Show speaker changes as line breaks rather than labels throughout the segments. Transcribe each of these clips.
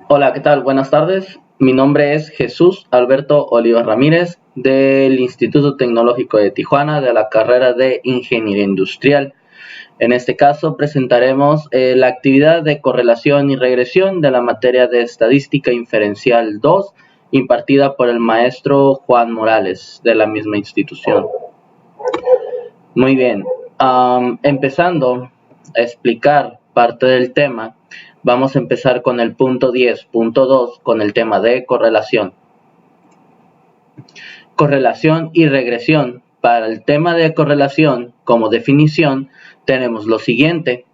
Hola, ¿qué tal? Buenas tardes. Mi nombre es Jesús Alberto Olivas Ramírez del Instituto Tecnológico de Tijuana de la carrera de Ingeniería Industrial. En este caso presentaremos la actividad de correlación y regresión de la materia de Estadística Inferencial 2 impartida por el maestro Juan Morales de la misma institución. Muy bien, empezando a explicar parte del tema. Vamos a empezar con el punto 10.2 con el tema de correlación. Correlación y regresión. Para el tema de correlación, como definición, tenemos lo siguiente,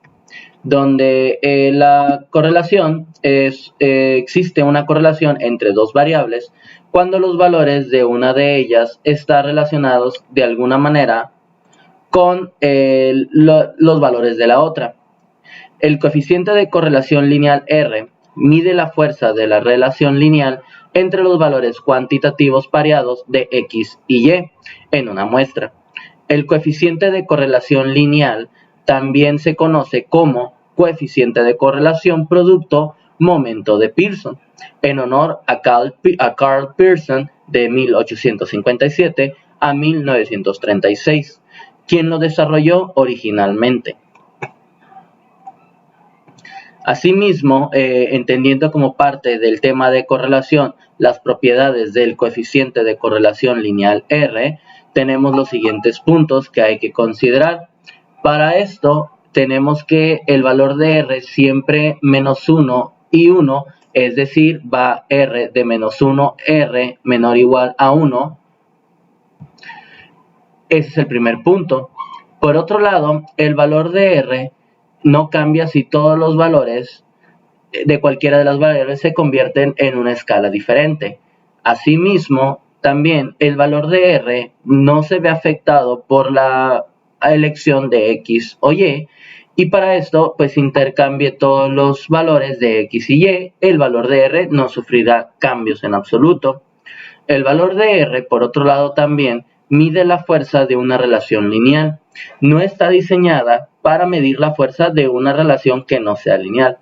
donde la correlación existe una correlación entre dos variables cuando los valores de una de ellas están relacionados de alguna manera con los valores de la otra. El coeficiente de correlación lineal R mide la fuerza de la relación lineal entre los valores cuantitativos pareados de X y Y en una muestra. El coeficiente de correlación lineal también se conoce como coeficiente de correlación producto momento de Pearson, en honor a Carl Pearson de 1857 a 1936, quien lo desarrolló originalmente. Asimismo, entendiendo como parte del tema de correlación las propiedades del coeficiente de correlación lineal R, tenemos los siguientes puntos que hay que considerar. Para esto, tenemos que el valor de R siempre menos 1 y 1, es decir, va R de menos 1, R menor o igual a 1. Ese es el primer punto. Por otro lado, el valor de R no cambia si todos los valores de cualquiera de las variables se convierten en una escala diferente. Asimismo, también el valor de R no se ve afectado por la elección de X o Y, y para esto, pues intercambie todos los valores de X y Y, el valor de R no sufrirá cambios en absoluto. El valor de R, por otro lado, también mide la fuerza de una relación lineal. No está diseñada para medir la fuerza de una relación que no sea lineal.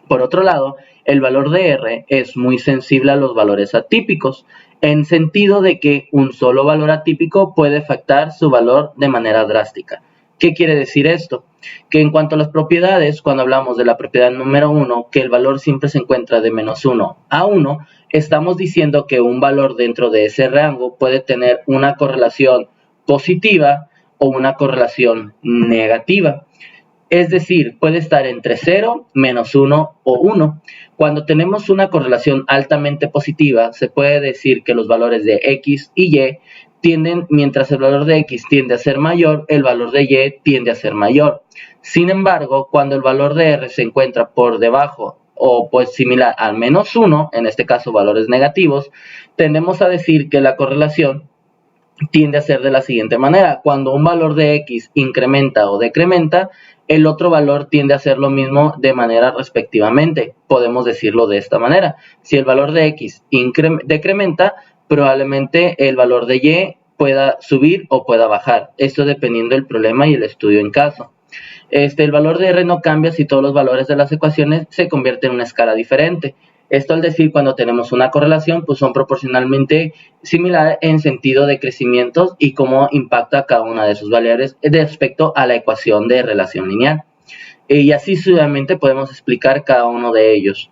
Por otro lado, el valor de R es muy sensible a los valores atípicos, en sentido de que un solo valor atípico puede afectar su valor de manera drástica. ¿Qué quiere decir esto? Que en cuanto a las propiedades, cuando hablamos de la propiedad número 1, que el valor siempre se encuentra de menos 1 a 1, estamos diciendo que un valor dentro de ese rango puede tener una correlación positiva o una correlación negativa. Es decir, puede estar entre 0, menos 1 o 1. Cuando tenemos una correlación altamente positiva, se puede decir que los valores de X y Y tienden, mientras el valor de X tiende a ser mayor, el valor de Y tiende a ser mayor. Sin embargo, cuando el valor de R se encuentra por debajo o pues similar al menos 1, en este caso valores negativos, tendemos a decir que la correlación tiende a ser de la siguiente manera. Cuando un valor de X incrementa o decrementa, el otro valor tiende a hacer lo mismo de manera respectivamente. Podemos decirlo de esta manera. Si el valor de X decrementa, probablemente el valor de Y pueda subir o pueda bajar. Esto dependiendo del problema y el estudio en caso. El valor de R no cambia si todos los valores de las ecuaciones se convierten en una escala diferente. Esto al decir cuando tenemos una correlación, pues son proporcionalmente similares en sentido de crecimientos y cómo impacta cada una de sus variables respecto a la ecuación de relación lineal. Y así sucesivamente podemos explicar cada uno de ellos.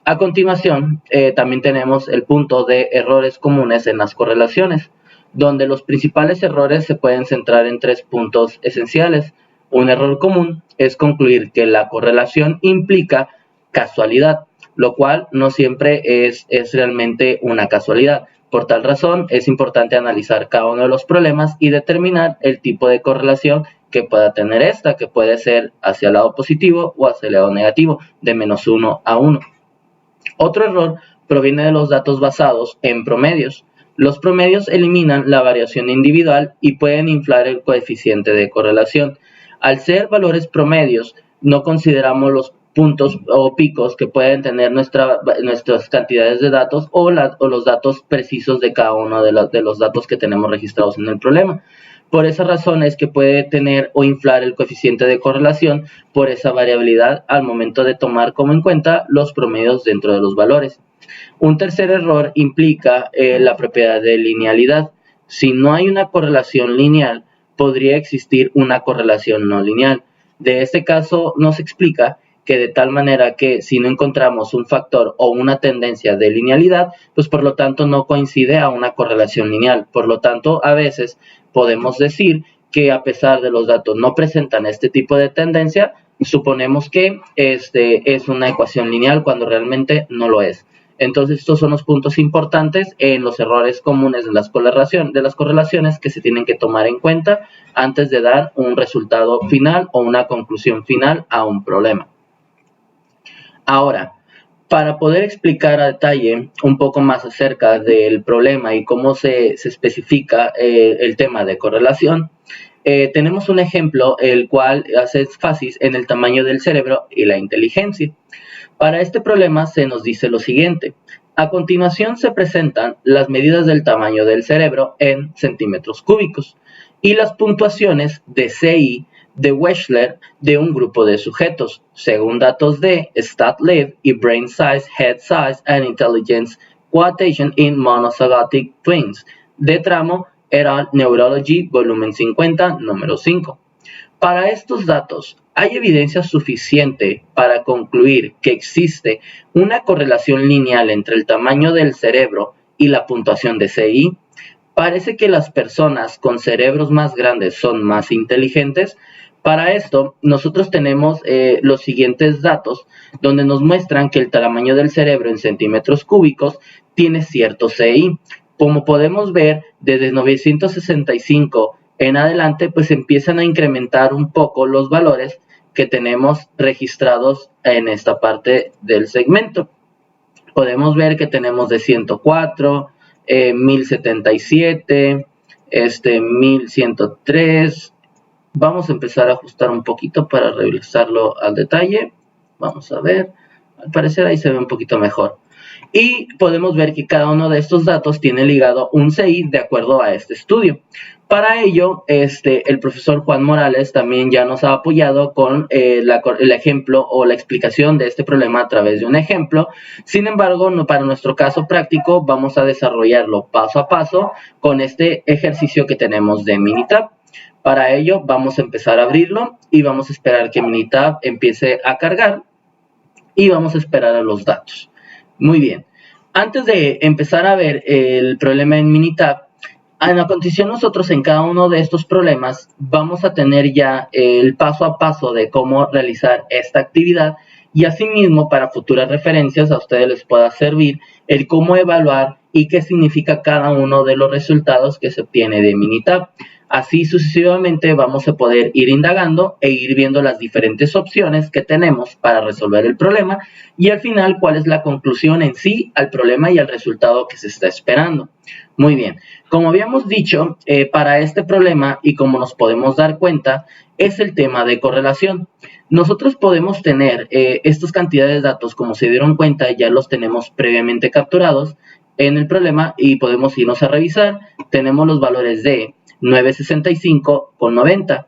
A continuación, también tenemos el punto de errores comunes en las correlaciones, donde los principales errores se pueden centrar en 3 puntos esenciales. Un error común es concluir que la correlación implica casualidad, lo cual no siempre es realmente una casualidad. Por tal razón, es importante analizar cada uno de los problemas y determinar el tipo de correlación que pueda tener esta, que puede ser hacia el lado positivo o hacia el lado negativo, de menos 1 a 1. Otro error proviene de los datos basados en promedios. Los promedios eliminan la variación individual y pueden inflar el coeficiente de correlación. Al ser valores promedios, no consideramos los puntos o picos que pueden tener nuestras cantidades de datos o los datos precisos de cada uno de los datos que tenemos registrados en el problema. Por esa razón es que puede tener o inflar el coeficiente de correlación por esa variabilidad al momento de tomar como en cuenta los promedios dentro de los valores. Un tercer error implica la propiedad de linealidad. Si no hay una correlación lineal, podría existir una correlación no lineal. De este caso nos explica que de tal manera que si no encontramos un factor o una tendencia de linealidad, pues por lo tanto no coincide a una correlación lineal. Por lo tanto, a veces podemos decir que a pesar de los datos no presentan este tipo de tendencia, suponemos que es una ecuación lineal cuando realmente no lo es. Entonces, estos son los puntos importantes en los errores comunes de las correlaciones que se tienen que tomar en cuenta antes de dar un resultado final o una conclusión final a un problema. Ahora, para poder explicar a detalle un poco más acerca del problema y cómo se especifica el tema de correlación, tenemos un ejemplo el cual hace énfasis en el tamaño del cerebro y la inteligencia. Para este problema se nos dice lo siguiente. A continuación se presentan las medidas del tamaño del cerebro en centímetros cúbicos y las puntuaciones de CI de Wechsler de un grupo de sujetos, según datos de StatLib y Brain Size, Head Size and Intelligence Quotation in Monozygotic Twins, de tramo et al. Neurology, volumen 50, número 5. Para estos datos, ¿hay evidencia suficiente para concluir que existe una correlación lineal entre el tamaño del cerebro y la puntuación de CI? ¿Parece que las personas con cerebros más grandes son más inteligentes? Para esto, nosotros tenemos los siguientes datos, donde nos muestran que el tamaño del cerebro en centímetros cúbicos tiene cierto CI. Como podemos ver, desde 965 en adelante, pues empiezan a incrementar un poco los valores que tenemos registrados en esta parte del segmento. Podemos ver que tenemos de 104, 1077, 1103. Vamos a empezar a ajustar un poquito para revisarlo al detalle. Vamos a ver, al parecer ahí se ve un poquito mejor. Y podemos ver que cada uno de estos datos tiene ligado un CI de acuerdo a este estudio. Para ello, el profesor Juan Morales también ya nos ha apoyado con el ejemplo o la explicación de este problema a través de un ejemplo. Sin embargo, para nuestro caso práctico, vamos a desarrollarlo paso a paso con este ejercicio que tenemos de Minitab. Para ello, vamos a empezar a abrirlo y vamos a esperar que Minitab empiece a cargar y vamos a esperar a los datos. Muy bien. Antes de empezar a ver el problema en Minitab, en la continuación nosotros en cada uno de estos problemas vamos a tener ya el paso a paso de cómo realizar esta actividad y asimismo para futuras referencias a ustedes les pueda servir el cómo evaluar y qué significa cada uno de los resultados que se obtiene de Minitab. Así sucesivamente vamos a poder ir indagando e ir viendo las diferentes opciones que tenemos para resolver el problema y al final cuál es la conclusión en sí al problema y al resultado que se está esperando. Muy bien, como habíamos dicho, para este problema y como nos podemos dar cuenta, es el tema de correlación. Nosotros podemos tener estas cantidades de datos, como se dieron cuenta, ya los tenemos previamente capturados en el problema y podemos irnos a revisar. Tenemos los valores de 965 con 90,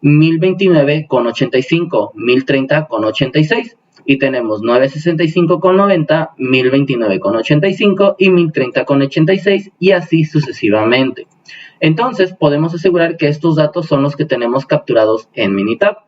1029 con 85, 1030 con 86 y tenemos 965 con 90, 1029 con 85 y 1030 con 86 y así sucesivamente. Entonces podemos asegurar que estos datos son los que tenemos capturados en Minitab.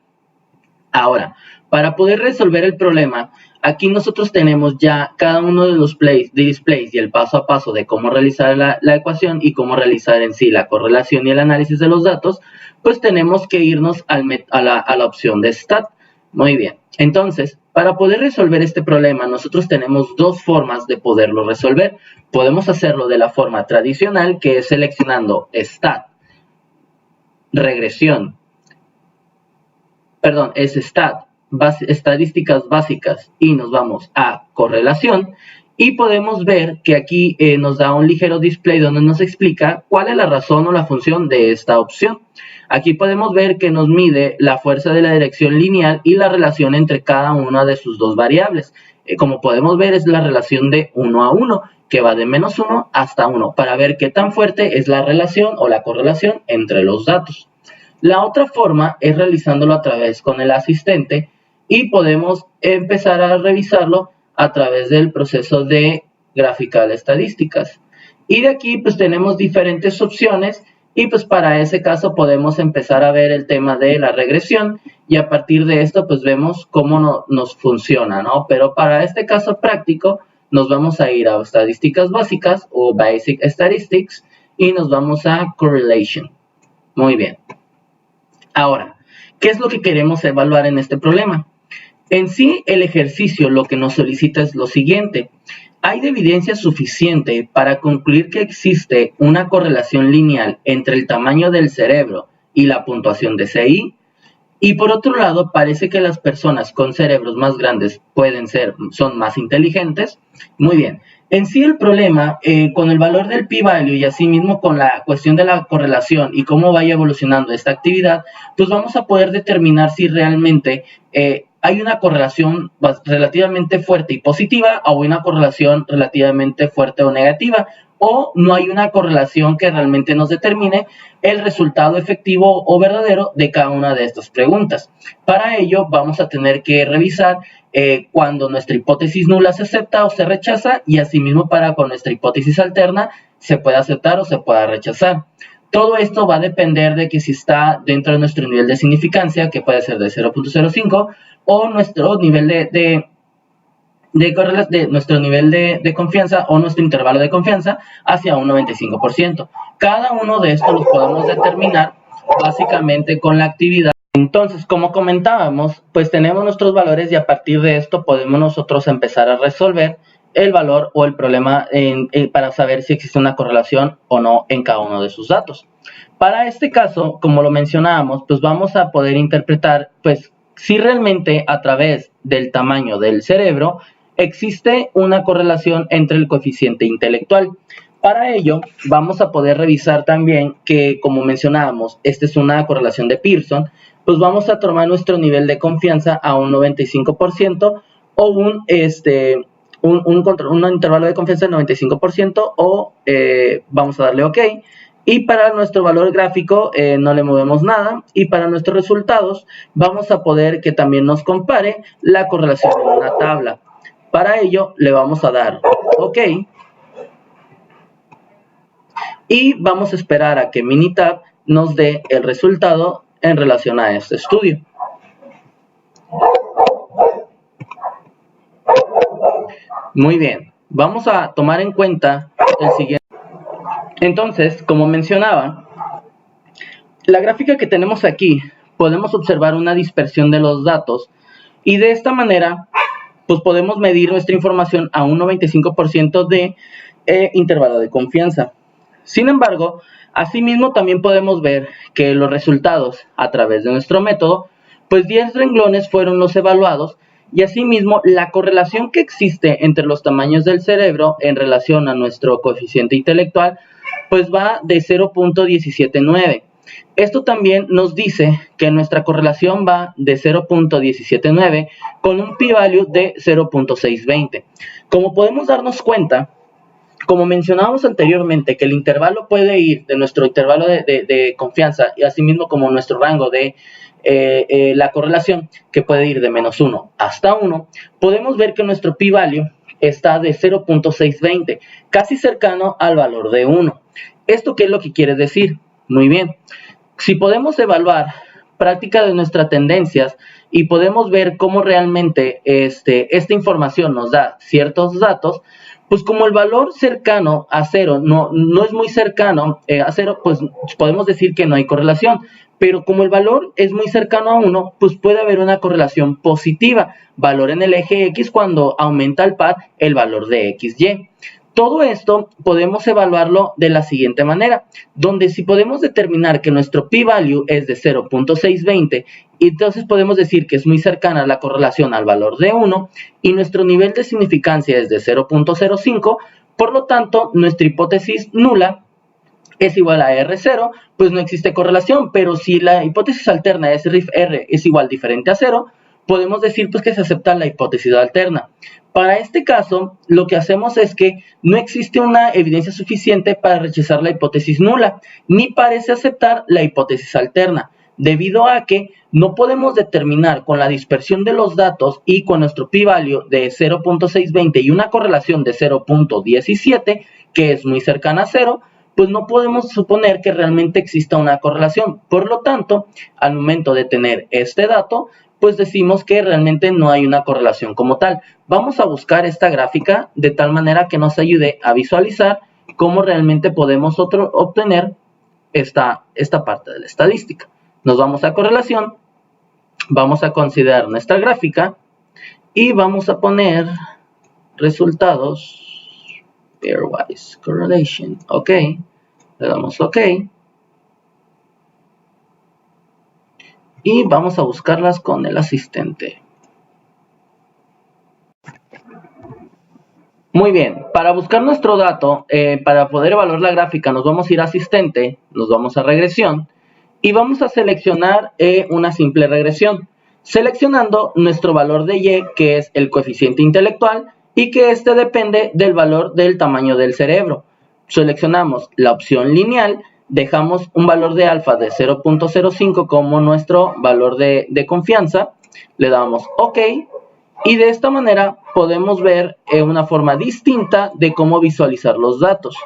Ahora, para poder resolver el problema, aquí nosotros tenemos ya cada uno de los displays y el paso a paso de cómo realizar la ecuación y cómo realizar en sí la correlación y el análisis de los datos, pues tenemos que irnos a la opción de Stat. Muy bien, entonces, para poder resolver este problema, nosotros tenemos dos formas de poderlo resolver. Podemos hacerlo de la forma tradicional, que es seleccionando Stat, regresión, es Stat, estadísticas básicas y nos vamos a correlación y podemos ver que aquí nos da un ligero display donde nos explica cuál es la razón o la función de esta opción. Aquí podemos ver que nos mide la fuerza de la dirección lineal y la relación entre cada una de sus dos variables. Como podemos ver, es la relación de 1 a 1, que va de menos 1 hasta 1, para ver qué tan fuerte es la relación o la correlación entre los datos. La otra forma es realizándolo a través con el asistente y podemos empezar a revisarlo a través del proceso de Graphical Statistics. Y de aquí pues tenemos diferentes opciones y pues para ese caso podemos empezar a ver el tema de la regresión y a partir de esto pues vemos cómo nos funciona, ¿no? Pero para este caso práctico nos vamos a ir a estadísticas básicas o Basic Statistics y nos vamos a Correlation. Muy bien. Ahora, ¿qué es lo que queremos evaluar en este problema? En sí, el ejercicio lo que nos solicita es lo siguiente. ¿Hay evidencia suficiente para concluir que existe una correlación lineal entre el tamaño del cerebro y la puntuación de CI? Y por otro lado, parece que las personas con cerebros más grandes son más inteligentes. Muy bien. En sí el problema, con el valor del p-value y asimismo con la cuestión de la correlación y cómo vaya evolucionando esta actividad, pues vamos a poder determinar si realmente hay una correlación relativamente fuerte y positiva o una correlación relativamente fuerte o negativa, o no hay una correlación que realmente nos determine el resultado efectivo o verdadero de cada una de estas preguntas. Para ello vamos a tener que revisar cuando nuestra hipótesis nula se acepta o se rechaza y asimismo para con nuestra hipótesis alterna se puede aceptar o se pueda rechazar. Todo esto va a depender de que si está dentro de nuestro nivel de significancia, que puede ser de 0.05, o nuestro nivel nuestro nivel de confianza o nuestro intervalo de confianza hacia un 95%. Cada uno de estos los podemos determinar básicamente con la actividad. Entonces, como comentábamos, pues tenemos nuestros valores y a partir de esto podemos nosotros empezar a resolver el valor o el problema para saber si existe una correlación o no en cada uno de sus datos. Para este caso, como lo mencionábamos, pues vamos a poder interpretar pues si realmente a través del tamaño del cerebro existe una correlación entre el coeficiente intelectual. Para ello, vamos a poder revisar también que, como mencionábamos, esta es una correlación de Pearson, pues vamos a tomar nuestro nivel de confianza a un 95% o un intervalo de confianza de 95% o vamos a darle OK. Y para nuestro valor gráfico no le movemos nada y para nuestros resultados vamos a poder que también nos compare la correlación en una tabla. Para ello le vamos a dar OK y vamos a esperar a que Minitab nos dé el resultado en relación a este estudio. Muy bien, vamos a tomar en cuenta el siguiente. Entonces, como mencionaba, la gráfica que tenemos aquí, podemos observar una dispersión de los datos y de esta manera, pues podemos medir nuestra información a un 95% de intervalo de confianza. Sin embargo, asimismo también podemos ver que los resultados a través de nuestro método, pues 10 renglones fueron los evaluados y asimismo la correlación que existe entre los tamaños del cerebro en relación a nuestro coeficiente intelectual, pues va de 0.179. Esto también nos dice que nuestra correlación va de 0.179 con un p-value de 0.620. Como podemos darnos cuenta, como mencionábamos anteriormente, que el intervalo puede ir de nuestro intervalo de confianza y asimismo como nuestro rango de la correlación, que puede ir de -1 hasta 1, podemos ver que nuestro p-value está de 0.620, casi cercano al valor de 1. ¿Esto qué es lo que quiere decir? Muy bien, si podemos evaluar práctica de nuestras tendencias y podemos ver cómo realmente esta información nos da ciertos datos, pues como el valor cercano a 0 no es muy cercano a 0, pues podemos decir que no hay correlación. Pero como el valor es muy cercano a 1, pues puede haber una correlación positiva, valor en el eje X cuando aumenta el par el valor de XY. Todo esto podemos evaluarlo de la siguiente manera, donde si podemos determinar que nuestro p-value es de 0.620, entonces podemos decir que es muy cercana la correlación al valor de 1 y nuestro nivel de significancia es de 0.05, por lo tanto nuestra hipótesis nula es igual a R0, pues no existe correlación, pero si la hipótesis alterna es R es igual diferente a 0, podemos decir pues que se acepta la hipótesis alterna. Para este caso, lo que hacemos es que no existe una evidencia suficiente para rechazar la hipótesis nula, ni parece aceptar la hipótesis alterna, debido a que no podemos determinar con la dispersión de los datos y con nuestro p-value de 0.620 y una correlación de 0.17, que es muy cercana a 0, pues no podemos suponer que realmente exista una correlación. Por lo tanto, al momento de tener este dato, pues decimos que realmente no hay una correlación como tal. Vamos a buscar esta gráfica de tal manera que nos ayude a visualizar cómo realmente podemos obtener esta parte de la estadística. Nos vamos a correlación, vamos a considerar nuestra gráfica y vamos a poner resultados pairwise correlation. Ok, le damos ok. Y vamos a buscarlas con el asistente. Muy bien, para buscar nuestro dato, para poder evaluar la gráfica, nos vamos a ir a asistente, nos vamos a regresión y vamos a seleccionar una simple regresión, seleccionando nuestro valor de Y, que es el coeficiente intelectual, y que este depende del valor del tamaño del cerebro. Seleccionamos la opción lineal, dejamos un valor de alfa de 0.05 como nuestro valor de confianza, le damos OK, y de esta manera podemos ver una forma distinta de cómo visualizar los datos.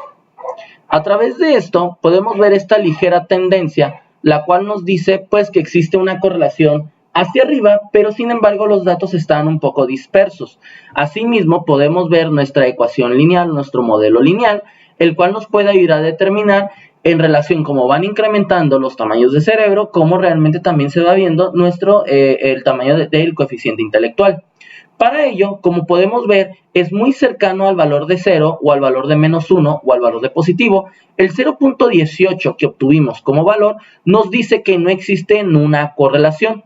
A través de esto podemos ver esta ligera tendencia, la cual nos dice pues que existe una correlación hacia arriba, pero sin embargo los datos están un poco dispersos. Asimismo podemos ver nuestra ecuación lineal, nuestro modelo lineal, el cual nos puede ayudar a determinar en relación cómo van incrementando los tamaños de cerebro, cómo realmente también se va viendo el tamaño del coeficiente intelectual. Para ello, como podemos ver, es muy cercano al valor de 0 o al valor de -1 o al valor de positivo. El 0.18 que obtuvimos como valor nos dice que no existe una correlación.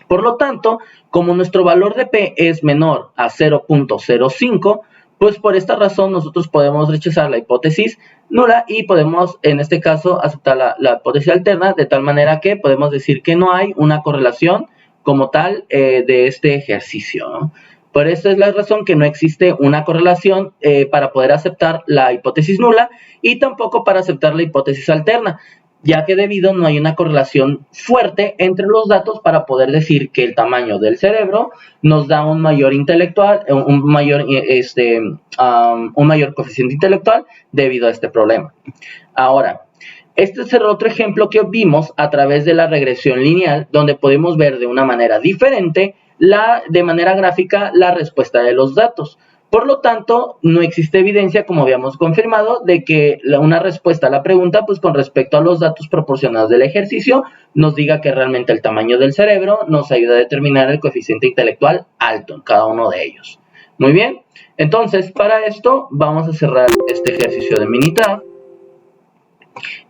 Por lo tanto, como nuestro valor de P es menor a 0.05, pues por esta razón nosotros podemos rechazar la hipótesis nula y podemos en este caso aceptar la hipótesis alterna, de tal manera que podemos decir que no hay una correlación como tal de este ejercicio, ¿no? Por esta es la razón que no existe una correlación para poder aceptar la hipótesis nula y tampoco para aceptar la hipótesis alterna, ya que debido no hay una correlación fuerte entre los datos para poder decir que el tamaño del cerebro nos da un mayor intelectual, un mayor coeficiente intelectual debido a este problema. Ahora, este es el otro ejemplo que vimos a través de la regresión lineal, donde podemos ver de una manera diferente, de manera gráfica, la respuesta de los datos. Por lo tanto, no existe evidencia, como habíamos confirmado, de que una respuesta a la pregunta, pues con respecto a los datos proporcionados del ejercicio, nos diga que realmente el tamaño del cerebro nos ayuda a determinar el coeficiente intelectual alto en cada uno de ellos. Muy bien, entonces para esto vamos a cerrar este ejercicio de Minitab.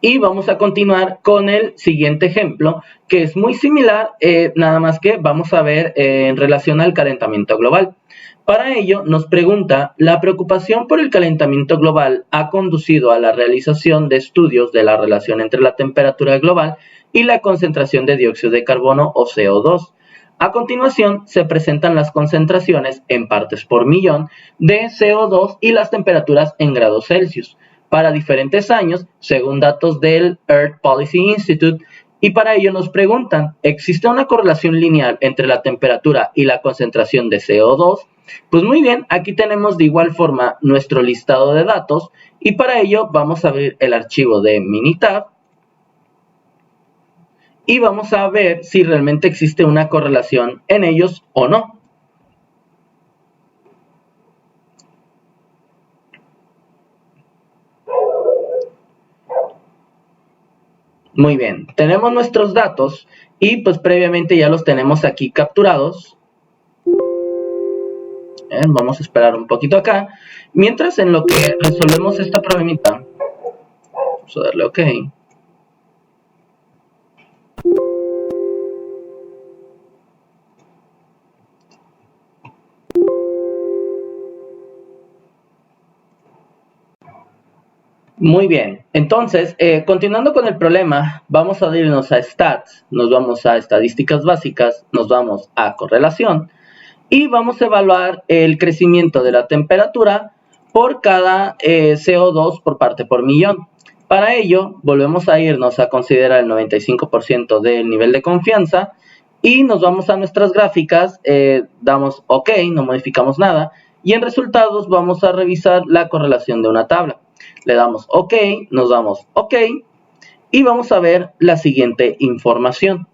Y vamos a continuar con el siguiente ejemplo, que es muy similar, nada más que vamos a ver en relación al calentamiento global. Para ello nos pregunta, ¿la preocupación por el calentamiento global ha conducido a la realización de estudios de la relación entre la temperatura global y la concentración de dióxido de carbono o CO2? A continuación se presentan las concentraciones en partes por millón de CO2 y las temperaturas en grados Celsius para diferentes años, según datos del Earth Policy Institute, y para ello nos preguntan, ¿existe una correlación lineal entre la temperatura y la concentración de CO2? Pues muy bien, aquí tenemos de igual forma nuestro listado de datos, y para ello vamos a abrir el archivo de Minitab, y vamos a ver si realmente existe una correlación en ellos o no. Muy bien, tenemos nuestros datos y pues previamente ya los tenemos aquí capturados. Vamos a esperar un poquito acá. Mientras, en lo que resolvemos esta problemita, vamos a darle OK. Muy bien, entonces, continuando con el problema, vamos a irnos a Stats, nos vamos a Estadísticas Básicas, nos vamos a Correlación y vamos a evaluar el crecimiento de la temperatura por cada CO2 por parte por millón. Para ello, volvemos a irnos a considerar el 95% del nivel de confianza y nos vamos a nuestras gráficas, damos OK, no modificamos nada y en resultados vamos a revisar la correlación de una tabla. Le damos OK, nos damos OK y vamos a ver la siguiente información.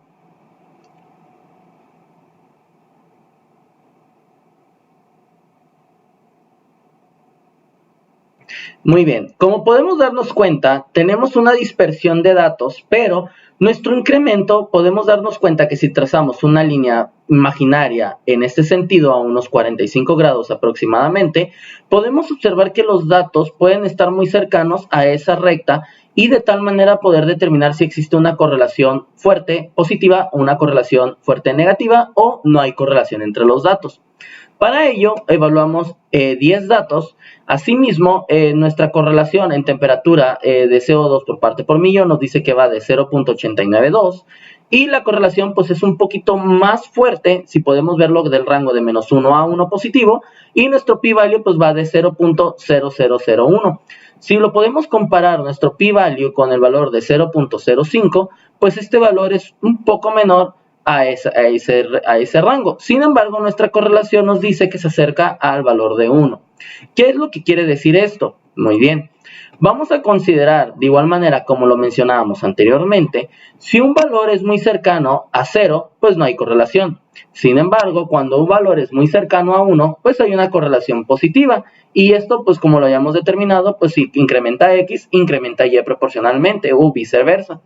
Muy bien, como podemos darnos cuenta, tenemos una dispersión de datos, pero nuestro incremento podemos darnos cuenta que si trazamos una línea imaginaria en este sentido a unos 45 grados aproximadamente, podemos observar que los datos pueden estar muy cercanos a esa recta y de tal manera poder determinar si existe una correlación fuerte positiva o una correlación fuerte negativa o no hay correlación entre los datos. Para ello, evaluamos 10 datos. Asimismo, nuestra correlación en temperatura de CO2 por parte por millón nos dice que va de 0.892 y la correlación pues es un poquito más fuerte, si podemos verlo, del rango de menos 1 a 1 positivo y nuestro p-value pues va de 0.0001. Si lo podemos comparar nuestro p-value con el valor de 0.05, pues este valor es un poco menor a ese rango. Sin embargo, nuestra correlación nos dice que se acerca al valor de 1. ¿Qué es lo que quiere decir esto? Muy bien. Vamos a considerar, de igual manera como lo mencionábamos anteriormente, si un valor es muy cercano a 0, pues no hay correlación. Sin embargo, cuando un valor es muy cercano a 1, pues hay una correlación positiva. Y esto, pues como lo hayamos determinado, pues si incrementa X, incrementa Y proporcionalmente o viceversa.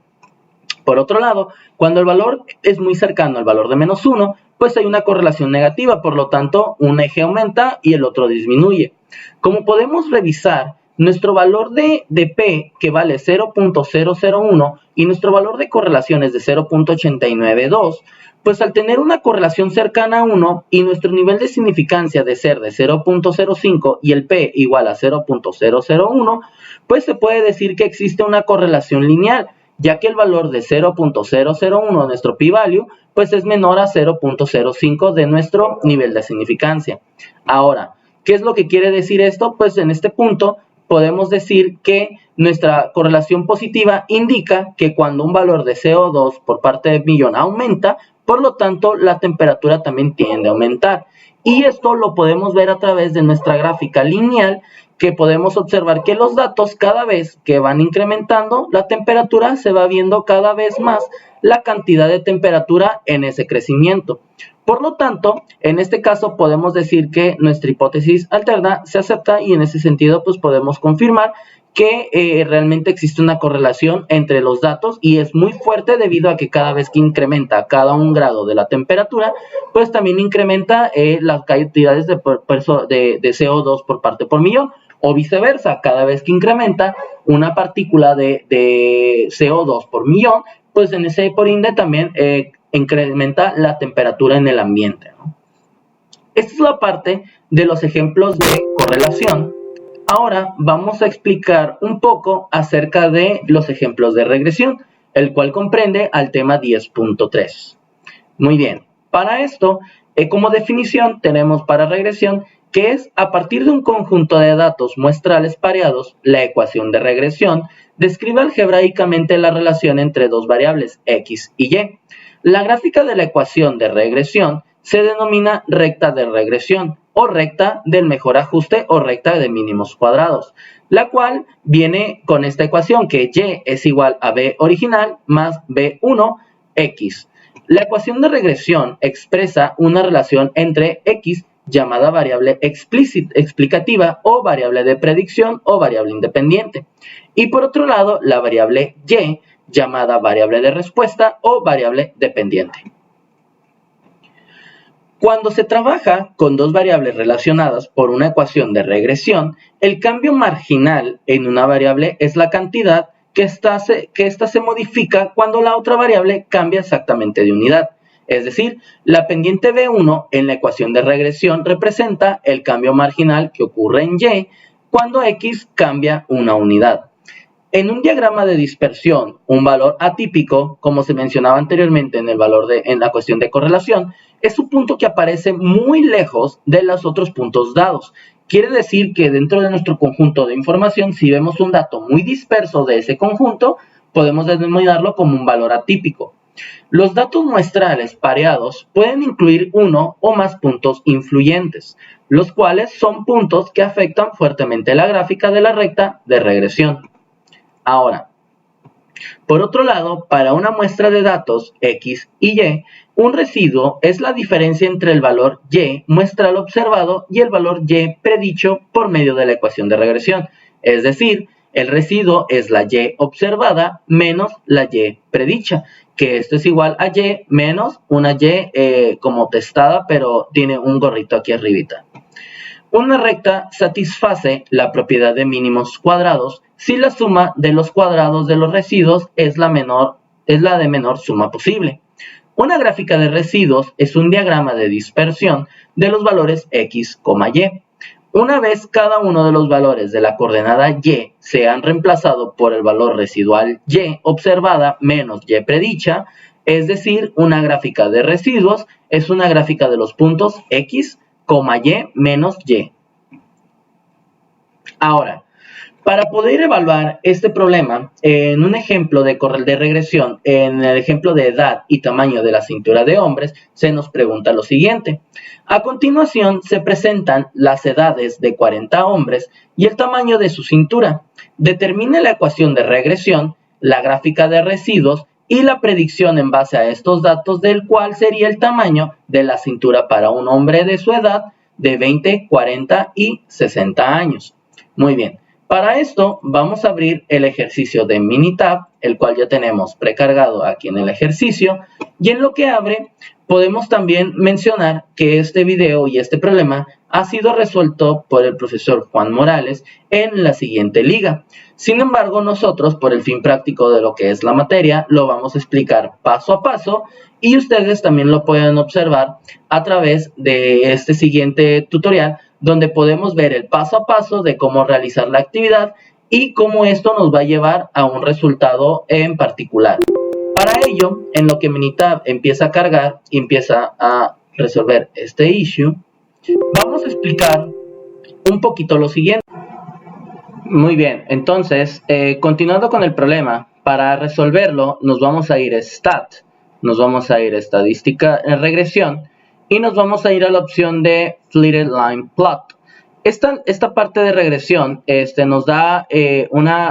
Por otro lado, cuando el valor es muy cercano al valor de menos 1, pues hay una correlación negativa, por lo tanto, un eje aumenta y el otro disminuye. Como podemos revisar, nuestro valor de P, que vale 0.001, y nuestro valor de correlación es de 0.892, pues al tener una correlación cercana a 1 y nuestro nivel de significancia de ser de 0.05 y el P igual a 0.001, pues se puede decir que existe una correlación lineal, ya que el valor de 0.001 de nuestro p-value pues es menor a 0.05 de nuestro nivel de significancia. Ahora, ¿qué es lo que quiere decir esto? Pues en este punto podemos decir que nuestra correlación positiva indica que cuando un valor de CO2 por parte de millón aumenta, por lo tanto la temperatura también tiende a aumentar. Y esto lo podemos ver a través de nuestra gráfica lineal, que podemos observar que los datos cada vez que van incrementando la temperatura se va viendo cada vez más la cantidad de temperatura en ese crecimiento. Por lo tanto, en este caso podemos decir que nuestra hipótesis alterna se acepta y en ese sentido pues podemos confirmar que realmente existe una correlación entre los datos y es muy fuerte debido a que cada vez que incrementa cada 1 grado de la temperatura, pues también incrementa las cantidades de CO2 por parte por millón. O viceversa, cada vez que incrementa una partícula de CO2 por millón, pues en ese por ende también incrementa la temperatura en el ambiente, ¿no? Esta es la parte de los ejemplos de correlación. Ahora vamos a explicar un poco acerca de los ejemplos de regresión, el cual comprende al tema 10.3. Muy bien, para esto, como definición tenemos para regresión que es a partir de un conjunto de datos muestrales pareados, la ecuación de regresión describe algebraicamente la relación entre dos variables x y y. La gráfica de la ecuación de regresión se denomina recta de regresión o recta del mejor ajuste o recta de mínimos cuadrados, la cual viene con esta ecuación que y es igual a b original más b1 x. La ecuación de regresión expresa una relación entre x llamada variable explicativa o variable de predicción o variable independiente. Y por otro lado, la variable y, llamada variable de respuesta o variable dependiente. Cuando se trabaja con dos variables relacionadas por una ecuación de regresión, el cambio marginal en una variable es la cantidad que ésta se modifica cuando la otra variable cambia exactamente de unidad. Es decir, la pendiente B1 en la ecuación de regresión representa el cambio marginal que ocurre en Y cuando X cambia una unidad. En un diagrama de dispersión, un valor atípico, como se mencionaba anteriormente en la cuestión de correlación, es un punto que aparece muy lejos de los otros puntos dados. Quiere decir que dentro de nuestro conjunto de información, si vemos un dato muy disperso de ese conjunto, podemos denominarlo como un valor atípico. Los datos muestrales pareados pueden incluir uno o más puntos influyentes, los cuales son puntos que afectan fuertemente la gráfica de la recta de regresión. Ahora, por otro lado, para una muestra de datos X y Y, un residuo es la diferencia entre el valor Y muestral observado y el valor Y predicho por medio de la ecuación de regresión. Es decir, el residuo es la Y observada menos la Y predicha, que esto es igual a Y menos una Y como testada, pero tiene un gorrito aquí arribita. Una recta satisface la propiedad de mínimos cuadrados si la suma de los cuadrados de los residuos es la de menor suma posible. Una gráfica de residuos es un diagrama de dispersión de los valores X, Y. Una vez cada uno de los valores de la coordenada Y se han reemplazado por el valor residual Y observada menos Y predicha, es decir, una gráfica de residuos es una gráfica de los puntos X, Y menos Y. Ahora, para poder evaluar este problema en un ejemplo de regresión, en el ejemplo de edad y tamaño de la cintura de hombres, se nos pregunta lo siguiente. A continuación se presentan las edades de 40 hombres y el tamaño de su cintura. Determine la ecuación de regresión, la gráfica de residuos y la predicción en base a estos datos del cual sería el tamaño de la cintura para un hombre de su edad de 20, 40 y 60 años. Muy bien. Para esto vamos a abrir el ejercicio de Minitab, el cual ya tenemos precargado aquí en el ejercicio, y en lo que abre podemos también mencionar que este video y este problema ha sido resuelto por el profesor Juan Morales en la siguiente liga. Sin embargo, nosotros, por el fin práctico de lo que es la materia, lo vamos a explicar paso a paso y ustedes también lo pueden observar a través de este siguiente tutorial, donde podemos ver el paso a paso de cómo realizar la actividad y cómo esto nos va a llevar a un resultado en particular. Para ello, en lo que Minitab empieza a cargar y empieza a resolver este issue, vamos a explicar un poquito lo siguiente. Muy bien, entonces, continuando con el problema, para resolverlo nos vamos a ir a Stat, nos vamos a ir a Estadística en Regresión, y nos vamos a ir a la opción de Flighted Line Plot. Esta parte de regresión nos da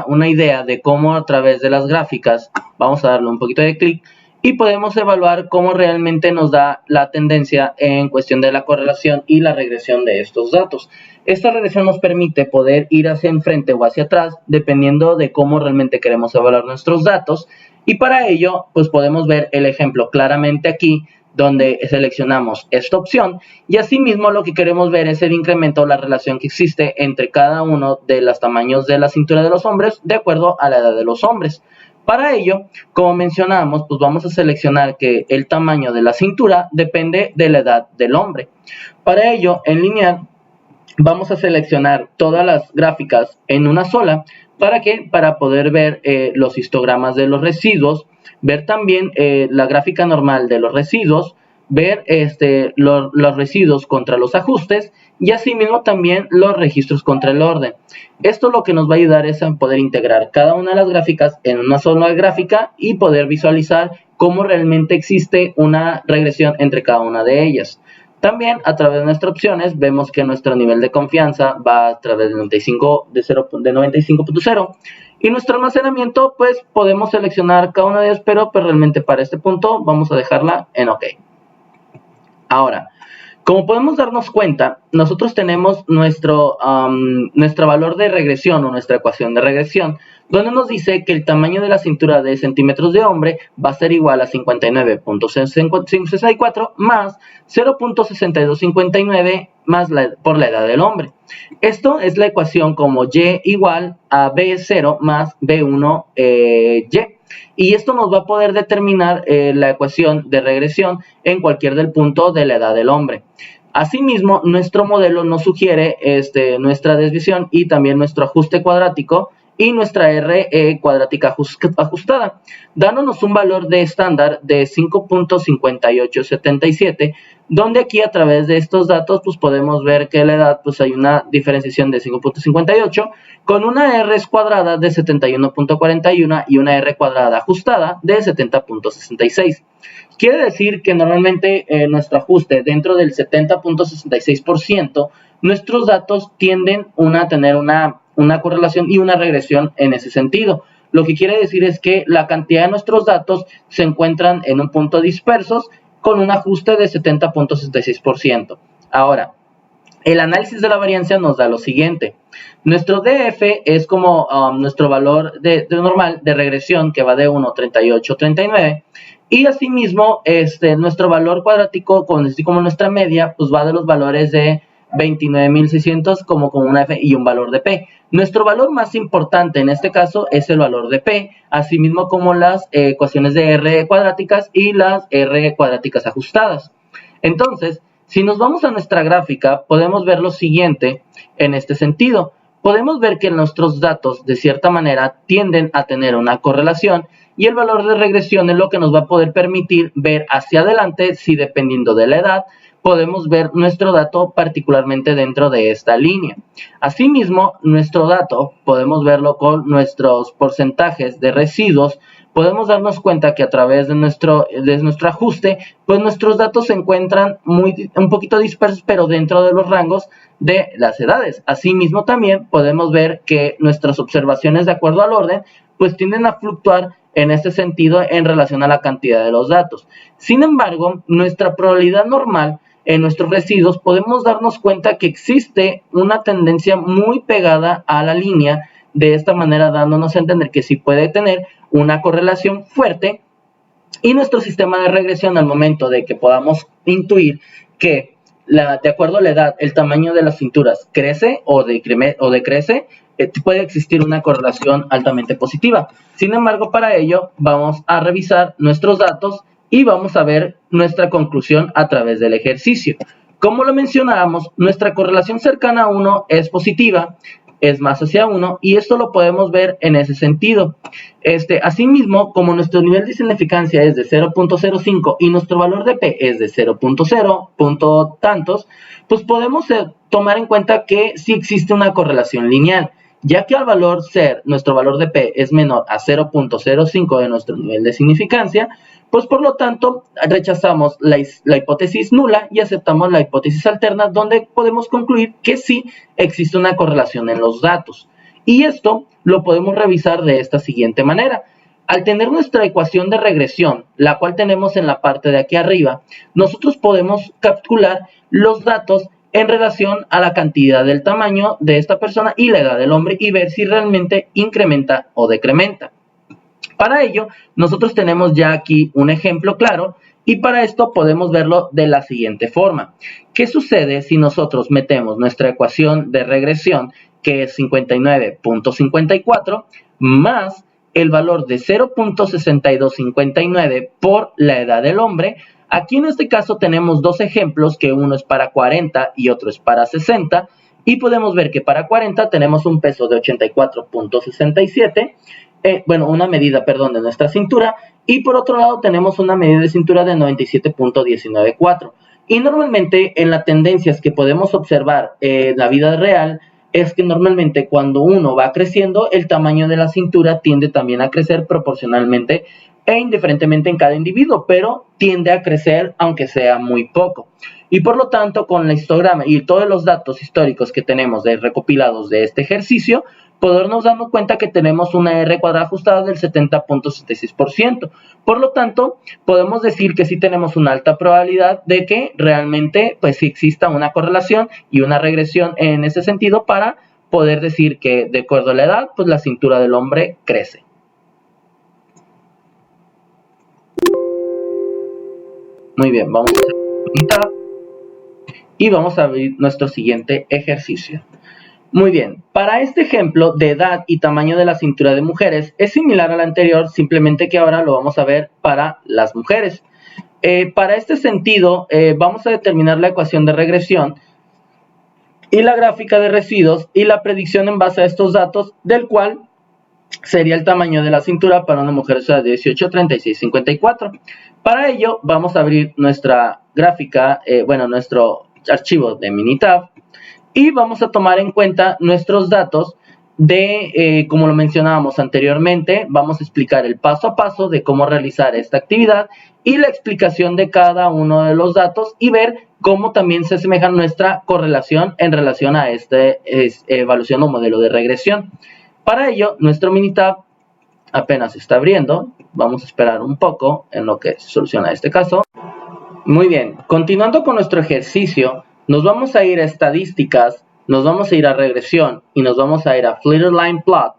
una idea de cómo a través de las gráficas, vamos a darle un poquito de clic, y podemos evaluar cómo realmente nos da la tendencia en cuestión de la correlación y la regresión de estos datos. Esta regresión nos permite poder ir hacia enfrente o hacia atrás, dependiendo de cómo realmente queremos evaluar nuestros datos, y para ello pues podemos ver el ejemplo claramente aquí, donde seleccionamos esta opción y asimismo lo que queremos ver es el incremento o la relación que existe entre cada uno de los tamaños de la cintura de los hombres de acuerdo a la edad de los hombres. Para ello, como mencionamos, pues vamos a seleccionar que el tamaño de la cintura depende de la edad del hombre. Para ello, en lineal, vamos a seleccionar todas las gráficas en una sola. ¿Para qué? Para poder ver los histogramas de los residuos, ver también la gráfica normal de los residuos, ver los residuos contra los ajustes y asimismo también los registros contra el orden. Esto lo que nos va a ayudar es a poder integrar cada una de las gráficas en una sola gráfica y poder visualizar cómo realmente existe una regresión entre cada una de ellas. También a través de nuestras opciones vemos que nuestro nivel de confianza va a través de 95.0 y nuestro almacenamiento pues podemos seleccionar cada una de ellas, pero realmente para este punto vamos a dejarla en OK. Ahora, Como podemos darnos cuenta, nosotros tenemos nuestro valor de regresión o nuestra ecuación de regresión, donde nos dice que el tamaño de la cintura de centímetros de hombre va a ser igual a 59.64 más 0.6259 más por la edad del hombre. Esto es la ecuación como y igual a b0 más b1 y. Y esto nos va a poder determinar la ecuación de regresión en cualquier del punto de la edad del hombre. Asimismo, nuestro modelo nos sugiere nuestra desviación y también nuestro ajuste cuadrático y nuestra R cuadrática ajustada, dándonos un valor de estándar de 5.5877, donde aquí a través de estos datos pues podemos ver que la edad pues hay una diferenciación de 5.58 con una R cuadrada de 71.41 y una R cuadrada ajustada de 70.66. Quiere decir que normalmente nuestro ajuste dentro del 70.66%, nuestros datos tienden a tener una correlación y una regresión en ese sentido. Lo que quiere decir es que la cantidad de nuestros datos se encuentran en un punto dispersos con un ajuste de 70.66%. Ahora, el análisis de la varianza nos da lo siguiente. Nuestro DF es como nuestro valor de normal de regresión que va de 1 a 38, 39. Y asimismo, nuestro valor cuadrático, como nuestra media, pues va de los valores de 29.600 como con una F y un valor de P. Nuestro valor más importante en este caso es el valor de P, asimismo como las ecuaciones de R cuadráticas y las R cuadráticas ajustadas. Entonces, si nos vamos a nuestra gráfica, podemos ver lo siguiente en este sentido. Podemos ver que nuestros datos, de cierta manera, tienden a tener una correlación y el valor de regresión es lo que nos va a poder permitir ver hacia adelante si, dependiendo de la edad, podemos ver nuestro dato particularmente dentro de esta línea. Asimismo, nuestro dato podemos verlo con nuestros porcentajes de residuos. Podemos darnos cuenta que a través de nuestro ajuste, pues nuestros datos se encuentran un poquito dispersos, pero dentro de los rangos de las edades. Asimismo, también podemos ver que nuestras observaciones de acuerdo al orden, pues tienden a fluctuar en este sentido en relación a la cantidad de los datos. Sin embargo, nuestra probabilidad normal en nuestros residuos podemos darnos cuenta que existe una tendencia muy pegada a la línea, de esta manera dándonos a entender que sí puede tener una correlación fuerte y nuestro sistema de regresión al momento de que podamos intuir que de acuerdo a la edad el tamaño de las cinturas crece o decrece, puede existir una correlación altamente positiva. Sin embargo, para ello vamos a revisar nuestros datos y vamos a ver nuestra conclusión a través del ejercicio. Como lo mencionábamos, nuestra correlación cercana a 1 es positiva, es más hacia 1, y esto lo podemos ver en ese sentido. Asimismo, como nuestro nivel de significancia es de 0.05 y nuestro valor de P es de 0.0 tantos, pues podemos tomar en cuenta que sí existe una correlación lineal, ya que al valor ser, nuestro valor de P es menor a 0.05 de nuestro nivel de significancia, pues por lo tanto rechazamos la hipótesis nula y aceptamos la hipótesis alterna, donde podemos concluir que sí existe una correlación en los datos. Y esto lo podemos revisar de esta siguiente manera. Al tener nuestra ecuación de regresión, la cual tenemos en la parte de aquí arriba, nosotros podemos calcular los datos en relación a la cantidad del tamaño de esta persona y la edad del hombre y ver si realmente incrementa o decrementa. Para ello, nosotros tenemos ya aquí un ejemplo claro y para esto podemos verlo de la siguiente forma. ¿Qué sucede si nosotros metemos nuestra ecuación de regresión, que es 59.54, más el valor de 0.6259 por la edad del hombre? Aquí en este caso tenemos dos ejemplos, que uno es para 40 y otro es para 60, y podemos ver que para 40 tenemos un peso de 84.67, una medida, de nuestra cintura, y por otro lado tenemos una medida de cintura de 97.194. Y normalmente en las tendencias que podemos observar en la vida real, es que normalmente cuando uno va creciendo, el tamaño de la cintura tiende también a crecer proporcionalmente e indiferentemente en cada individuo, pero tiende a crecer aunque sea muy poco. Y por lo tanto, con el histograma y todos los datos históricos que tenemos recopilados de este ejercicio, podernos darnos cuenta que tenemos una R cuadrada ajustada del 70.76%. Por lo tanto, podemos decir que sí tenemos una alta probabilidad de que realmente pues sí exista una correlación y una regresión en ese sentido para poder decir que de acuerdo a la edad, pues la cintura del hombre crece. Muy bien, vamos a hacer mitad y vamos a abrir nuestro siguiente ejercicio. Muy bien, para este ejemplo de edad y tamaño de la cintura de mujeres es similar al anterior, simplemente que ahora lo vamos a ver para las mujeres. Para este sentido, vamos a determinar la ecuación de regresión y la gráfica de residuos y la predicción en base a estos datos, del cual sería el tamaño de la cintura para una mujer de 18, 36, 54. Para ello, vamos a abrir nuestra gráfica, nuestro archivo de Minitab, y vamos a tomar en cuenta nuestros datos de, como lo mencionábamos anteriormente, vamos a explicar el paso a paso de cómo realizar esta actividad y la explicación de cada uno de los datos y ver cómo también se asemeja nuestra correlación en relación a esta evaluación o modelo de regresión. Para ello, nuestro Minitab apenas está abriendo. Vamos a esperar un poco en lo que se soluciona este caso. Muy bien, continuando con nuestro ejercicio, nos vamos a ir a estadísticas, nos vamos a ir a regresión y nos vamos a ir a Flitter Line Plot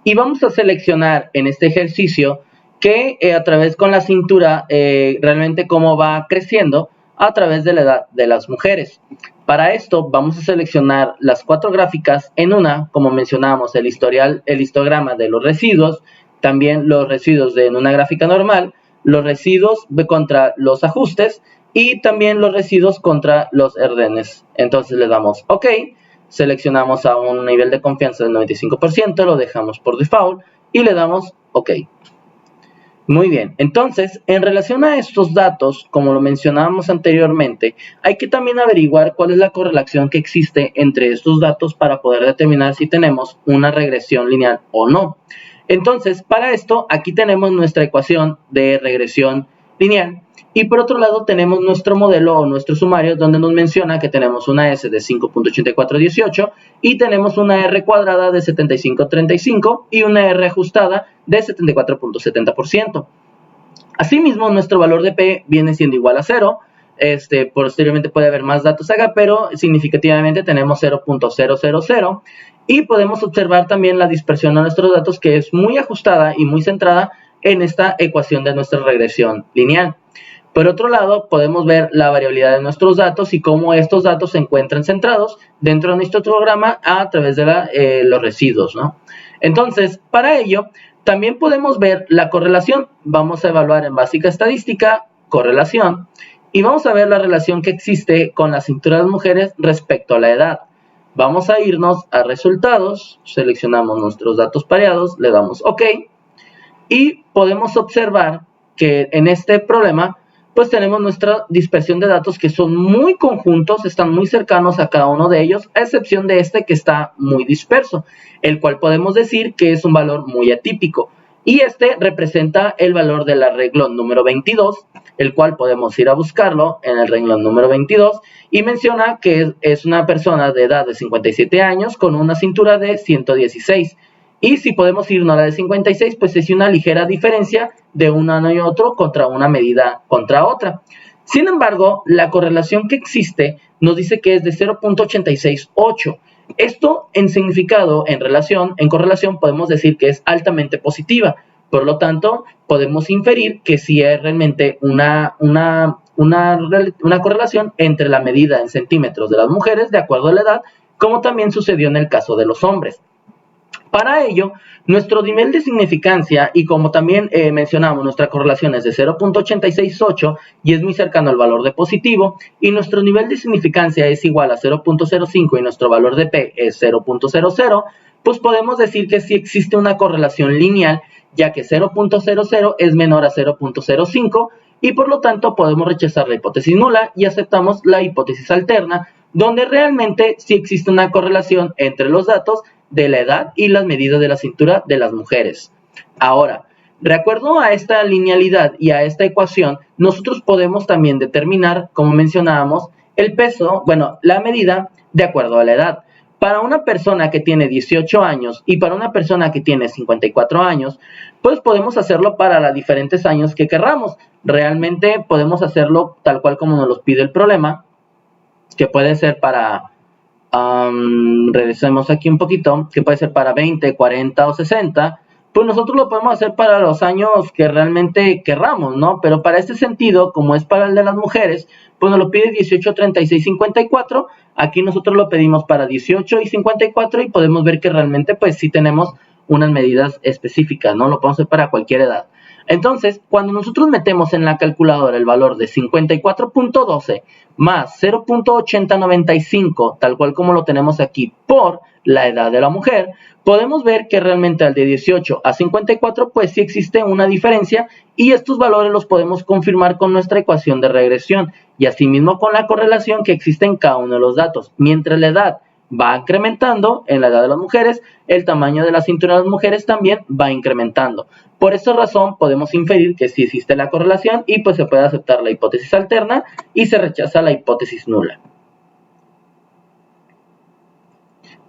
y vamos a seleccionar en este ejercicio que a través con la cintura realmente cómo va creciendo a través de la edad de las mujeres. Para esto vamos a seleccionar las 4 gráficas en una, como mencionábamos, el histograma de los residuos, también los residuos en una gráfica normal, los residuos contra los ajustes y también los residuos contra los RDNs. Entonces le damos OK, seleccionamos a un nivel de confianza del 95%, lo dejamos por default y le damos OK. Muy bien, entonces en relación a estos datos, como lo mencionábamos anteriormente, hay que también averiguar cuál es la correlación que existe entre estos datos para poder determinar si tenemos una regresión lineal o no. Entonces, para esto, aquí tenemos nuestra ecuación de regresión lineal y por otro lado tenemos nuestro modelo o nuestro sumario donde nos menciona que tenemos una S de 5.8418 y tenemos una R cuadrada de 75.35 y una R ajustada de 74.70%. Asimismo, nuestro valor de P viene siendo igual a 0. Posteriormente puede haber más datos acá, pero significativamente tenemos 0.000 y podemos observar también la dispersión de nuestros datos que es muy ajustada y muy centrada en esta ecuación de nuestra regresión lineal. Por otro lado, podemos ver la variabilidad de nuestros datos y cómo estos datos se encuentran centrados dentro de nuestro histograma a través de los residuos, ¿no? Entonces, para ello, también podemos ver la correlación. Vamos a evaluar en básica estadística, correlación, y vamos a ver la relación que existe con la cintura de las mujeres respecto a la edad. Vamos a irnos a resultados, seleccionamos nuestros datos pareados, le damos OK, y podemos observar que en este problema pues tenemos nuestra dispersión de datos que son muy conjuntos, están muy cercanos a cada uno de ellos, a excepción de este que está muy disperso, el cual podemos decir que es un valor muy atípico. Y este representa el valor del renglón número 22, el cual podemos ir a buscarlo en el renglón número 22, y menciona que es una persona de edad de 57 años con una cintura de 116. Y si podemos irnos a la de 56, pues es una ligera diferencia de un año y otro contra una medida contra otra. Sin embargo, la correlación que existe nos dice que es de 0.868. Esto en significado, en correlación, podemos decir que es altamente positiva. Por lo tanto, podemos inferir que sí es realmente una correlación entre la medida en centímetros de las mujeres de acuerdo a la edad, como también sucedió en el caso de los hombres. Para ello, nuestro nivel de significancia, y como también mencionamos, nuestra correlación es de 0.868 y es muy cercano al valor de positivo, y nuestro nivel de significancia es igual a 0.05 y nuestro valor de P es 0.00, pues podemos decir que sí existe una correlación lineal, ya que 0.00 es menor a 0.05 y por lo tanto podemos rechazar la hipótesis nula y aceptamos la hipótesis alterna, donde realmente sí existe una correlación entre los datos de la edad y las medidas de la cintura de las mujeres. Ahora, de acuerdo a esta linealidad y a esta ecuación, nosotros podemos también determinar, como mencionábamos, el peso, la medida de acuerdo a la edad. Para una persona que tiene 18 años y para una persona que tiene 54 años, pues podemos hacerlo para los diferentes años que querramos. Realmente podemos hacerlo tal cual como nos lo pide el problema, que puede ser para, regresemos aquí un poquito, que puede ser para 20, 40 o 60, pues nosotros lo podemos hacer para los años que realmente querramos, ¿no? Pero para este sentido, como es para el de las mujeres, pues nos lo pide 18, 36, 54, aquí nosotros lo pedimos para 18 y 54 y podemos ver que realmente pues sí tenemos unas medidas específicas, ¿no? Lo podemos hacer para cualquier edad. Entonces, cuando nosotros metemos en la calculadora el valor de 54.12 más 0.8095, tal cual como lo tenemos aquí, por la edad de la mujer, podemos ver que realmente al de 18 a 54, pues sí existe una diferencia y estos valores los podemos confirmar con nuestra ecuación de regresión y asimismo con la correlación que existe en cada uno de los datos. Mientras la edad va incrementando en la edad de las mujeres, el tamaño de la cintura de las mujeres también va incrementando. Por esta razón podemos inferir que sí existe la correlación y pues se puede aceptar la hipótesis alterna y se rechaza la hipótesis nula.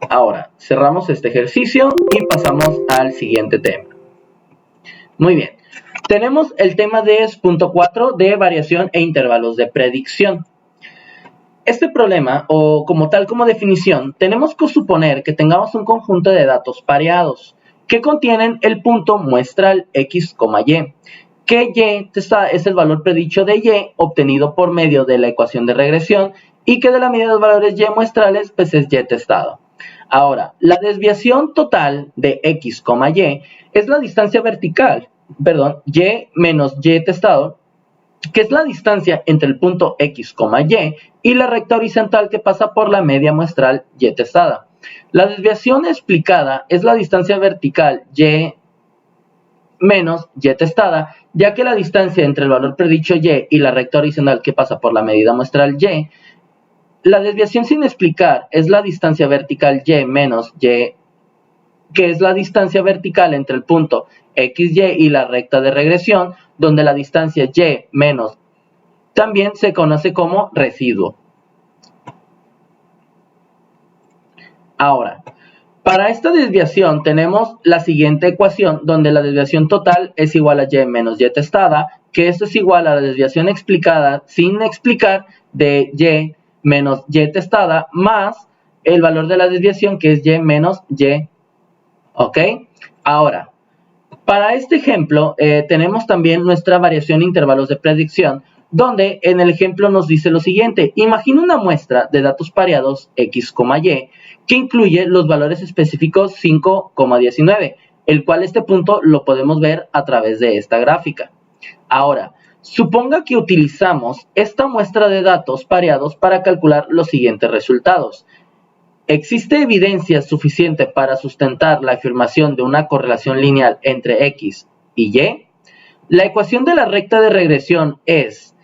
Ahora, cerramos este ejercicio y pasamos al siguiente tema. Muy bien, tenemos el tema 10.4 de variación e intervalos de predicción. Este problema, o como tal como definición, tenemos que suponer que tengamos un conjunto de datos pareados que contienen el punto muestral x, y, que y es el valor predicho de y obtenido por medio de la ecuación de regresión y que de la medida de los valores y muestrales pues es y testado. Ahora, la desviación total de x, y es la distancia vertical, y menos y testado, que es la distancia entre el punto x, y la recta horizontal que pasa por la media muestral y testada. La desviación explicada es la distancia vertical y menos y testada, ya que la distancia entre el valor predicho y la recta horizontal que pasa por la medida muestral y. La desviación sin explicar es la distancia vertical y menos y, que es la distancia vertical entre el punto xy y la recta de regresión, donde la distancia y menos también se conoce como residuo. Ahora, para esta desviación tenemos la siguiente ecuación, donde la desviación total es igual a y menos y testada, que esto es igual a la desviación explicada sin explicar de y menos y testada más el valor de la desviación que es y menos y. ¿Ok? Ahora, para este ejemplo tenemos también nuestra variación e intervalos de predicción, donde en el ejemplo nos dice lo siguiente: imagina una muestra de datos pareados x, y que incluye los valores específicos 5,19, el cual este punto lo podemos ver a través de esta gráfica. Ahora, suponga que utilizamos esta muestra de datos pareados para calcular los siguientes resultados. ¿Existe evidencia suficiente para sustentar la afirmación de una correlación lineal entre x y y? La ecuación de la recta de regresión es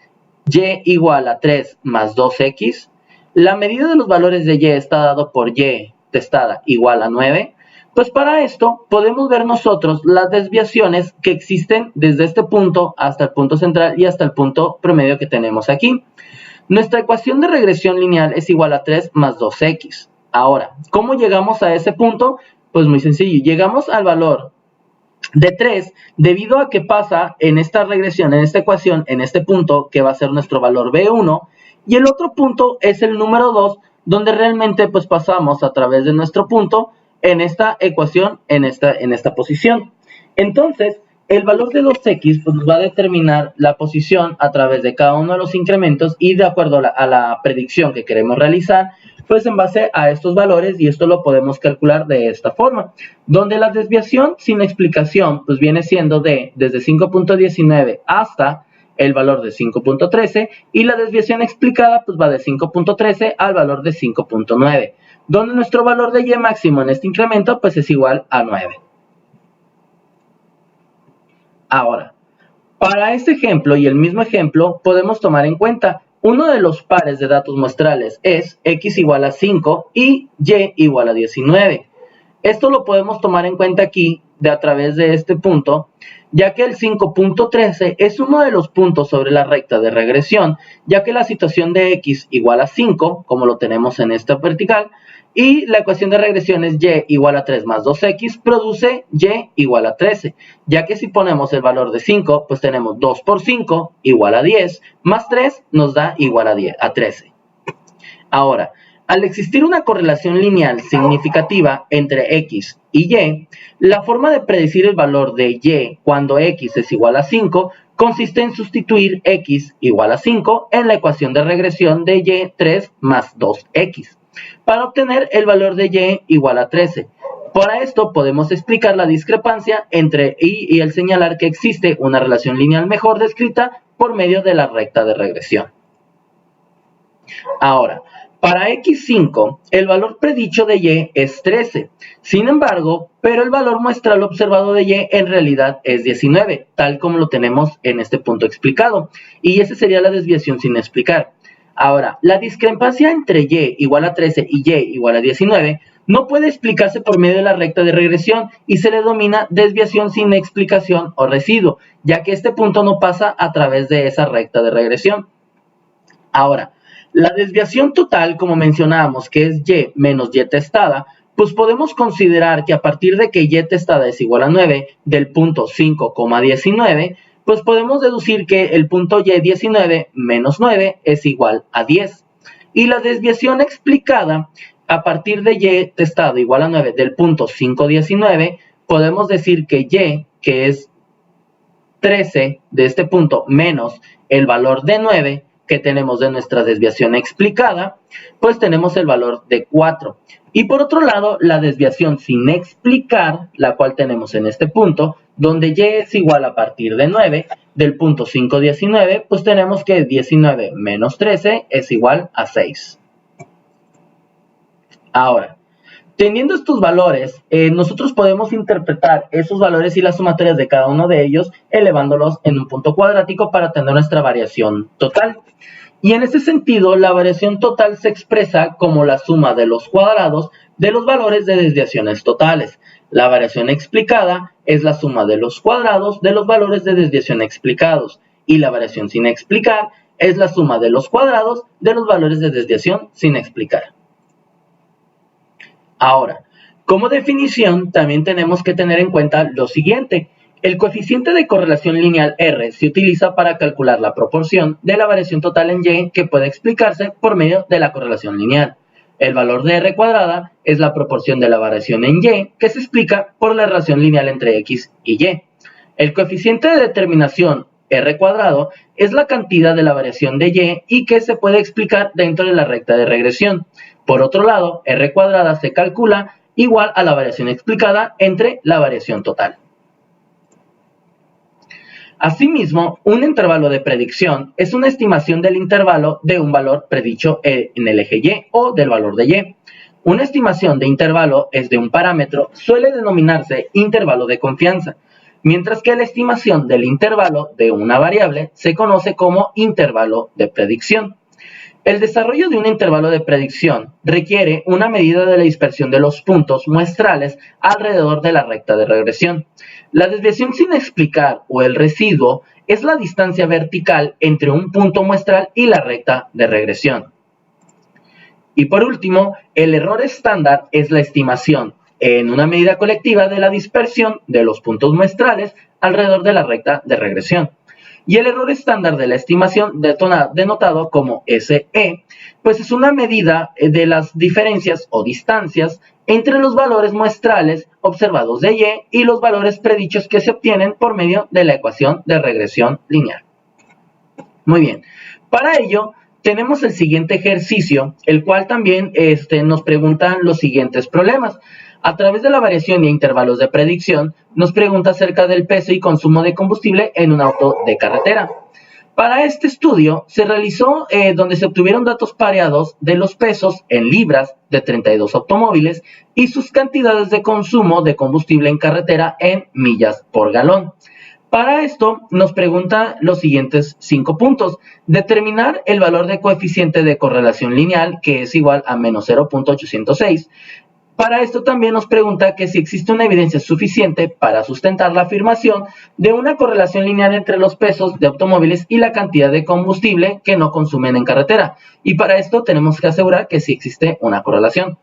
y igual a 3 más 2x. La medida de los valores de y está dado por y testada igual a 9. Pues para esto podemos ver nosotros las desviaciones que existen desde este punto hasta el punto central y hasta el punto promedio que tenemos aquí. Nuestra ecuación de regresión lineal es igual a 3 más 2x. Ahora, ¿cómo llegamos a ese punto? Pues muy sencillo, llegamos al valor de 3 debido a que pasa en esta regresión, en esta ecuación, en este punto que va a ser nuestro valor B1, y el otro punto es el número 2, donde realmente pues pasamos a través de nuestro punto en esta ecuación, en esta posición. Entonces, el valor de 2x pues, nos va a determinar la posición a través de cada uno de los incrementos y de acuerdo a la predicción que queremos realizar, pues en base a estos valores, y esto lo podemos calcular de esta forma, donde la desviación sin explicación pues viene siendo desde 5.19 hasta el valor de 5.13 y la desviación explicada pues va de 5.13 al valor de 5.9, donde nuestro valor de y máximo en este incremento pues es igual a 9. Ahora, para este ejemplo y el mismo ejemplo podemos tomar en cuenta uno de los pares de datos muestrales es x igual a 5 y y igual a 19. Esto lo podemos tomar en cuenta aquí a través de este punto, ya que el 5.13 es uno de los puntos sobre la recta de regresión, ya que la situación de x igual a 5, como lo tenemos en esta vertical, Y la ecuación de regresión es y igual a 3 más 2x produce y igual a 13, ya que si ponemos el valor de 5, pues tenemos 2 por 5 igual a 10, más 3 nos da igual a 13. Ahora, al existir una correlación lineal significativa entre x y y, la forma de predecir el valor de y cuando x es igual a 5 consiste en sustituir x igual a 5 en la ecuación de regresión de y 3 más 2x, para obtener el valor de y igual a 13. Para esto podemos explicar la discrepancia entre y el señalar que existe una relación lineal mejor descrita por medio de la recta de regresión. Ahora, para x5, el valor predicho de y es 13. Sin embargo, pero el valor muestral observado de y en realidad es 19, tal como lo tenemos en este punto explicado. Y esa sería la desviación sin explicar. Ahora, la discrepancia entre y igual a 13 y y igual a 19 no puede explicarse por medio de la recta de regresión y se le denomina desviación sin explicación o residuo, ya que este punto no pasa a través de esa recta de regresión. Ahora, la desviación total, como mencionábamos, que es y menos y testada, pues podemos considerar que a partir de que y testada es igual a 9 del punto 5,19, pues podemos deducir que el punto y19 menos 9 es igual a 10. Y la desviación explicada a partir de y testada igual a 9 del punto 5,19, podemos decir que y, que es 13 de este punto menos el valor de 9, que tenemos de nuestra desviación explicada, pues tenemos el valor de 4. Y por otro lado, la desviación sin explicar, la cual tenemos en este punto, donde y es igual a partir de 9, del punto 5,19, pues tenemos que 19 menos 13 es igual a 6. Ahora, teniendo estos valores, nosotros podemos interpretar esos valores y las sumatorias de cada uno de ellos, elevándolos en un punto cuadrático para tener nuestra variación total. Y en ese sentido, la variación total se expresa como la suma de los cuadrados de los valores de desviaciones totales. La variación explicada es la suma de los cuadrados de los valores de desviación explicados. Y la variación sin explicar es la suma de los cuadrados de los valores de desviación sin explicar. Ahora, como definición, también tenemos que tener en cuenta lo siguiente. El coeficiente de correlación lineal R se utiliza para calcular la proporción de la variación total en Y que puede explicarse por medio de la correlación lineal. El valor de R cuadrada es la proporción de la variación en Y que se explica por la relación lineal entre X y Y. El coeficiente de determinación R cuadrado es la cantidad de la variación de Y que se puede explicar dentro de la recta de regresión. Por otro lado, R cuadrada se calcula igual a la variación explicada entre la variación total. Asimismo, un intervalo de predicción es una estimación del intervalo de un valor predicho en el eje Y o del valor de Y. Una estimación de intervalo es de un parámetro, suele denominarse intervalo de confianza, mientras que la estimación del intervalo de una variable se conoce como intervalo de predicción. El desarrollo de un intervalo de predicción requiere una medida de la dispersión de los puntos muestrales alrededor de la recta de regresión. La desviación sin explicar o el residuo es la distancia vertical entre un punto muestral y la recta de regresión. Y por último, el error estándar es la estimación en una medida colectiva de la dispersión de los puntos muestrales alrededor de la recta de regresión. Y el error estándar de la estimación, denotado como SE, pues es una medida de las diferencias o distancias entre los valores muestrales observados de Y y los valores predichos que se obtienen por medio de la ecuación de regresión lineal. Muy bien, para ello tenemos el siguiente ejercicio, el cual también nos pregunta los siguientes problemas. A través de la variación y intervalos de predicción, nos pregunta acerca del peso y consumo de combustible en un auto de carretera. Para este estudio se realizó donde se obtuvieron datos pareados de los pesos en libras de 32 automóviles y sus cantidades de consumo de combustible en carretera en millas por galón. Para esto nos pregunta los siguientes 5 puntos. Determinar el valor de coeficiente de correlación lineal, que es igual a menos 0.806. Para esto también nos pregunta que si existe una evidencia suficiente para sustentar la afirmación de una correlación lineal entre los pesos de automóviles y la cantidad de combustible que no consumen en carretera. Y para esto tenemos que asegurar que sí existe una correlación.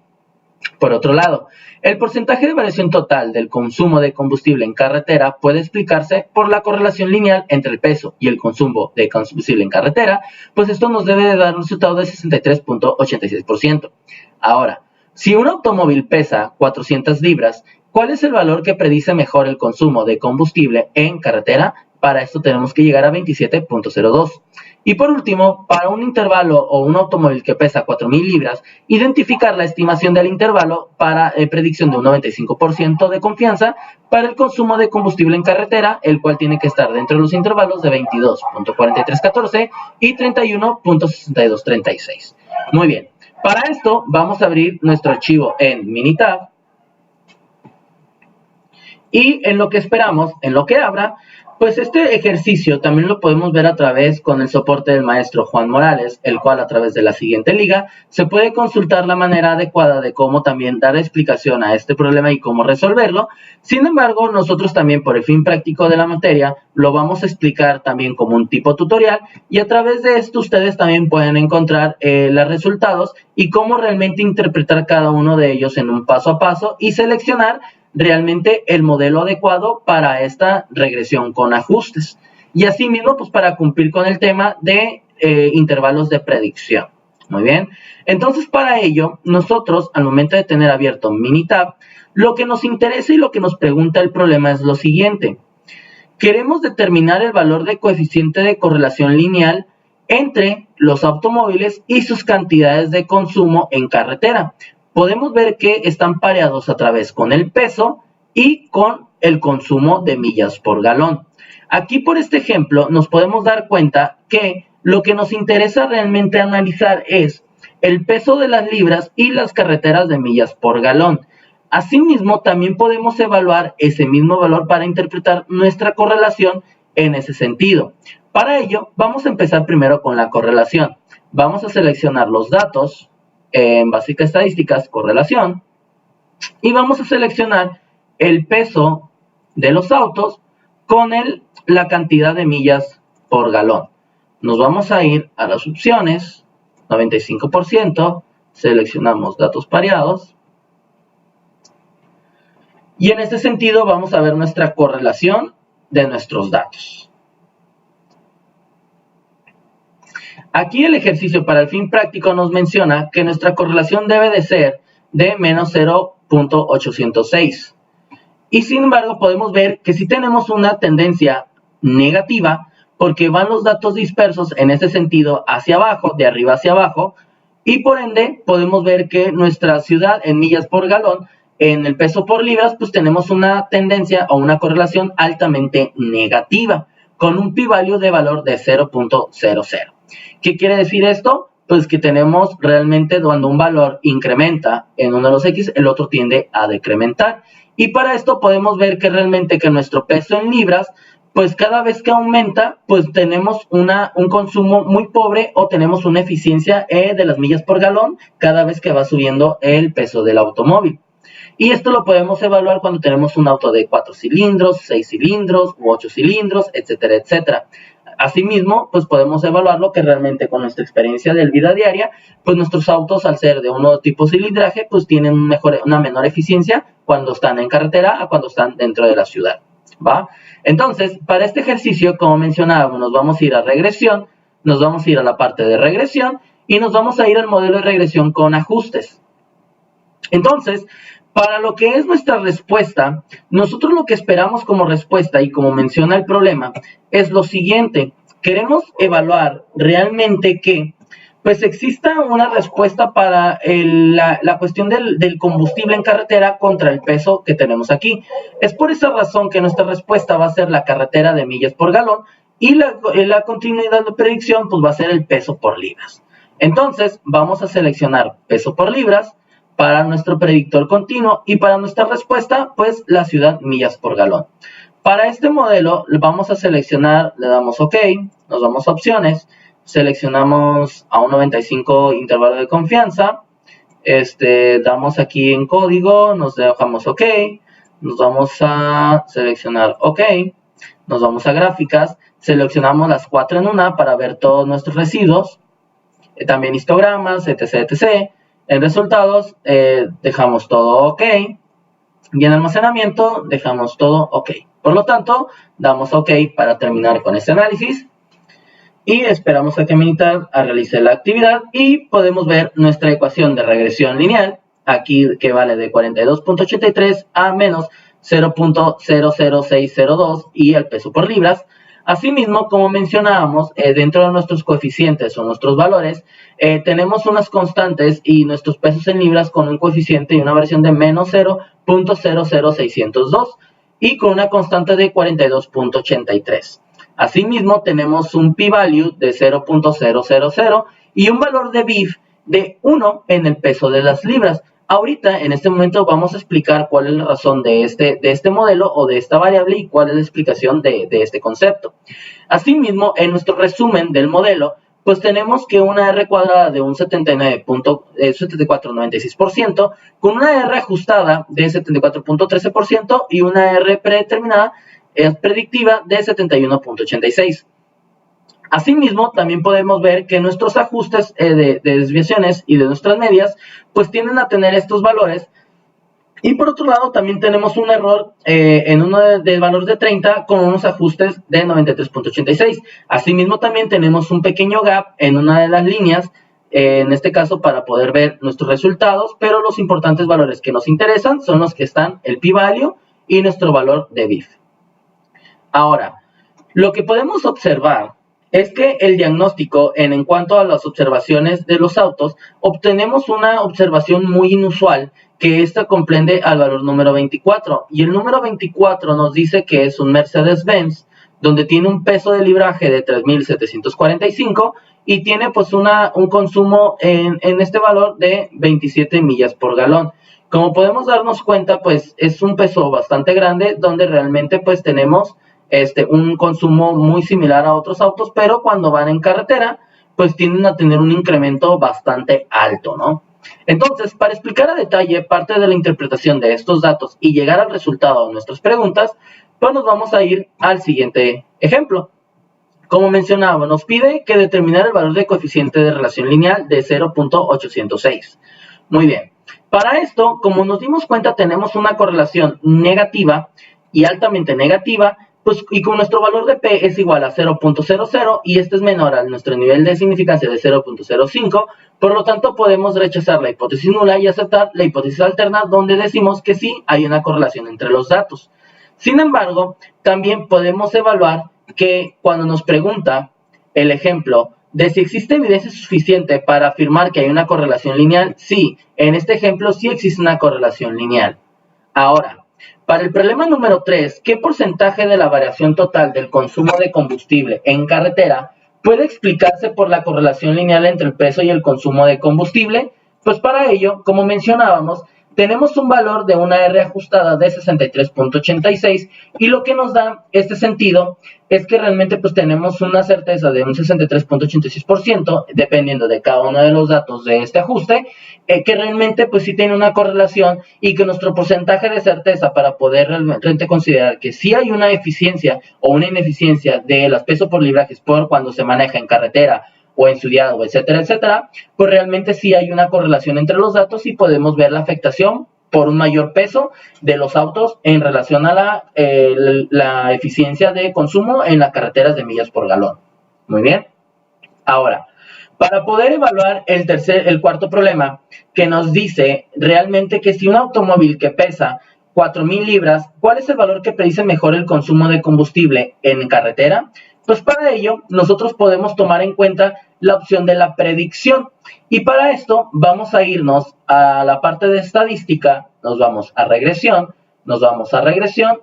Por otro lado, el porcentaje de variación total del consumo de combustible en carretera puede explicarse por la correlación lineal entre el peso y el consumo de combustible en carretera, pues esto nos debe de dar un resultado de 63.86%. Ahora, si un automóvil pesa 400 libras, ¿cuál es el valor que predice mejor el consumo de combustible en carretera? Para esto tenemos que llegar a 27.02. Y por último, para un intervalo o un automóvil que pesa 4.000 libras, identificar la estimación del intervalo para predicción de un 95% de confianza para el consumo de combustible en carretera, el cual tiene que estar dentro de los intervalos de 22.4314 y 31.6236. Muy bien, para esto vamos a abrir nuestro archivo en Minitab y en lo que esperamos, en lo que abra, pues este ejercicio también lo podemos ver a través con el soporte del maestro Juan Morales, el cual a través de la siguiente liga se puede consultar la manera adecuada de cómo también dar explicación a este problema y cómo resolverlo. Sin embargo, nosotros también por el fin práctico de la materia lo vamos a explicar también como un tipo tutorial y a través de esto ustedes también pueden encontrar los resultados y cómo realmente interpretar cada uno de ellos en un paso a paso y seleccionar realmente el modelo adecuado para esta regresión con ajustes. Y asimismo, pues para cumplir con el tema de intervalos de predicción. Muy bien. Entonces, para ello, nosotros, al momento de tener abierto Minitab, lo que nos interesa y lo que nos pregunta el problema es lo siguiente. Queremos determinar el valor de coeficiente de correlación lineal entre los automóviles y sus cantidades de consumo en carretera. Podemos ver que están pareados a través con el peso y con el consumo de millas por galón. Aquí por este ejemplo nos podemos dar cuenta que lo que nos interesa realmente analizar es el peso de las libras y las carreteras de millas por galón. Asimismo, también podemos evaluar ese mismo valor para interpretar nuestra correlación en ese sentido. Para ello, vamos a empezar primero con la correlación. Vamos a seleccionar los datos en básica estadísticas, correlación, y vamos a seleccionar el peso de los autos con la cantidad de millas por galón. Nos vamos a ir a las opciones, 95%, seleccionamos datos pareados, y en este sentido vamos a ver nuestra correlación de nuestros datos. Aquí el ejercicio para el fin práctico nos menciona que nuestra correlación debe de ser de menos 0.806. Y sin embargo podemos ver que sí tenemos una tendencia negativa porque van los datos dispersos en ese sentido hacia abajo, de arriba hacia abajo, y por ende podemos ver que nuestra ciudad en millas por galón, en el peso por libras, pues tenemos una tendencia o una correlación altamente negativa, con un p-value de valor de 0.00. ¿Qué quiere decir esto? Pues que tenemos realmente cuando un valor incrementa en uno de los X, el otro tiende a decrementar. Y para esto podemos ver que realmente que nuestro peso en libras, pues cada vez que aumenta, pues tenemos un consumo muy pobre o tenemos una eficiencia de las millas por galón cada vez que va subiendo el peso del automóvil. Y esto lo podemos evaluar cuando tenemos un auto de 4 cilindros, 6 cilindros u 8 cilindros, etcétera, etcétera. Asimismo, pues podemos evaluarlo que realmente con nuestra experiencia de vida diaria, pues nuestros autos al ser de un tipo cilindraje, pues tienen una menor eficiencia cuando están en carretera a cuando están dentro de la ciudad, ¿va? Entonces, para este ejercicio, como mencionábamos, nos vamos a ir a regresión, nos vamos a ir a la parte de regresión y nos vamos a ir al modelo de regresión con ajustes. Entonces, para lo que es nuestra respuesta, nosotros lo que esperamos como respuesta y como menciona el problema es lo siguiente. Queremos evaluar realmente que pues exista una respuesta para la cuestión del combustible en carretera contra el peso que tenemos aquí. Es por esa razón que nuestra respuesta va a ser la carretera de millas por galón y la continuidad de predicción pues va a ser el peso por libras. Entonces vamos a seleccionar peso por libras para nuestro predictor continuo y para nuestra respuesta, pues la ciudad millas por galón. Para este modelo vamos a seleccionar, le damos OK, nos vamos a opciones, seleccionamos a un 95 intervalo de confianza, damos aquí en código, nos dejamos OK, nos vamos a seleccionar OK, nos vamos a gráficas, seleccionamos las 4 en una para ver todos nuestros residuos, también histogramas, etc, etc. En resultados dejamos todo ok. Y en almacenamiento dejamos todo ok. Por lo tanto, damos ok para terminar con este análisis. Y esperamos a que Minitab realice la actividad y podemos ver nuestra ecuación de regresión lineal, aquí que vale de 42.83 a menos 0.00602 y el peso por libras. Asimismo, como mencionábamos, dentro de nuestros coeficientes o nuestros valores, tenemos unas constantes y nuestros pesos en libras con un coeficiente y una variación de menos 0.00602 y con una constante de 42.83. Asimismo, tenemos un p-value de 0.000 y un valor de BIF de 1 en el peso de las libras. Ahorita, en este momento, vamos a explicar cuál es la razón de este modelo o de esta variable y cuál es la explicación de este concepto. Asimismo, en nuestro resumen del modelo, pues tenemos que una R cuadrada de un 74,96% con una R ajustada de 74,13% y una R predeterminada predictiva de 71,86%. Asimismo, también podemos ver que nuestros ajustes de desviaciones y de nuestras medias, pues tienden a tener estos valores. Y por otro lado, también tenemos un error en uno de valor de 30 con unos ajustes de 93,86. Asimismo, también tenemos un pequeño gap en una de las líneas, en este caso para poder ver nuestros resultados, pero los importantes valores que nos interesan son los que están el p-value y nuestro valor de BIF. Ahora, lo que podemos observar es que el diagnóstico en cuanto a las observaciones de los autos, obtenemos una observación muy inusual, que esta comprende al valor número 24. Y el número 24 nos dice que es un Mercedes-Benz, donde tiene un peso de libraje de 3.745 y tiene pues un consumo en este valor de 27 millas por galón. Como podemos darnos cuenta, pues es un peso bastante grande, donde realmente pues tenemos un consumo muy similar a otros autos, pero cuando van en carretera, pues tienden a tener un incremento bastante alto, ¿no? Entonces, para explicar a detalle parte de la interpretación de estos datos y llegar al resultado de nuestras preguntas, pues nos vamos a ir al siguiente ejemplo. Como mencionaba, nos pide que determinar el valor de coeficiente de relación lineal de 0.806. Muy bien. Para esto, como nos dimos cuenta, tenemos una correlación negativa y altamente negativa, pues, y con nuestro valor de P es igual a 0.00 y este es menor a nuestro nivel de significancia de 0.05, por lo tanto podemos rechazar la hipótesis nula y aceptar la hipótesis alterna, donde decimos que sí hay una correlación entre los datos. Sin embargo, también podemos evaluar que cuando nos pregunta el ejemplo de si existe evidencia suficiente para afirmar que hay una correlación lineal, sí, en este ejemplo sí existe una correlación lineal. Ahora, para el problema número 3, ¿qué porcentaje de la variación total del consumo de combustible en carretera puede explicarse por la correlación lineal entre el peso y el consumo de combustible? Pues para ello, como mencionábamos, tenemos un valor de una R ajustada de 63.86 y lo que nos da este sentido es que realmente pues tenemos una certeza de un 63.86% dependiendo de cada uno de los datos de este ajuste, que realmente pues sí tiene una correlación y que nuestro porcentaje de certeza para poder realmente considerar que sí hay una eficiencia o una ineficiencia de las pesos por librajes por cuando se maneja en carretera o en ciudad, o etcétera, etcétera, pues realmente sí hay una correlación entre los datos y podemos ver la afectación por un mayor peso de los autos en relación a la eficiencia de consumo en las carreteras de millas por galón. Muy bien. Ahora, para poder evaluar el cuarto problema, que nos dice realmente que si un automóvil que pesa 4,000 libras, ¿cuál es el valor que predice mejor el consumo de combustible en carretera? Pues para ello, nosotros podemos tomar en cuenta la opción de la predicción. Y para esto, vamos a irnos a la parte de estadística, nos vamos a regresión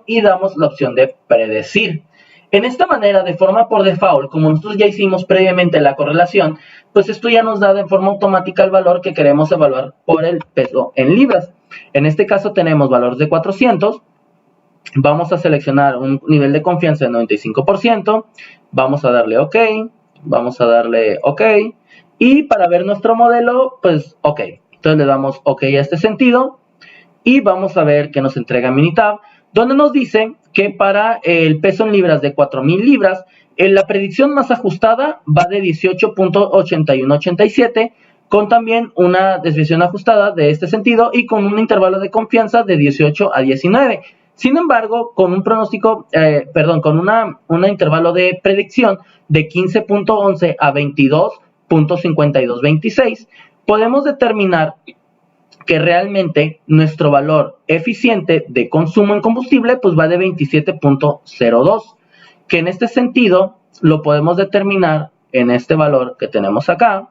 y damos la opción de predecir. En esta manera, de forma por default, como nosotros ya hicimos previamente la correlación, pues esto ya nos da de forma automática el valor que queremos evaluar por el peso en libras. En este caso tenemos valores de 400. Vamos a seleccionar un nivel de confianza de 95%, vamos a darle OK, y para ver nuestro modelo, pues OK. Entonces le damos OK a este sentido, y vamos a ver que nos entrega Minitab, donde nos dice que para el peso en libras de 4,000 libras, la predicción más ajustada va de 18.8187, con también una desviación ajustada de este sentido y con un intervalo de confianza de 18 a 19. Sin embargo, con un pronóstico, con un intervalo de predicción de 15.11 a 22.5226, podemos determinar que realmente nuestro valor eficiente de consumo en combustible pues va de 27.02, que en este sentido lo podemos determinar en este valor que tenemos acá,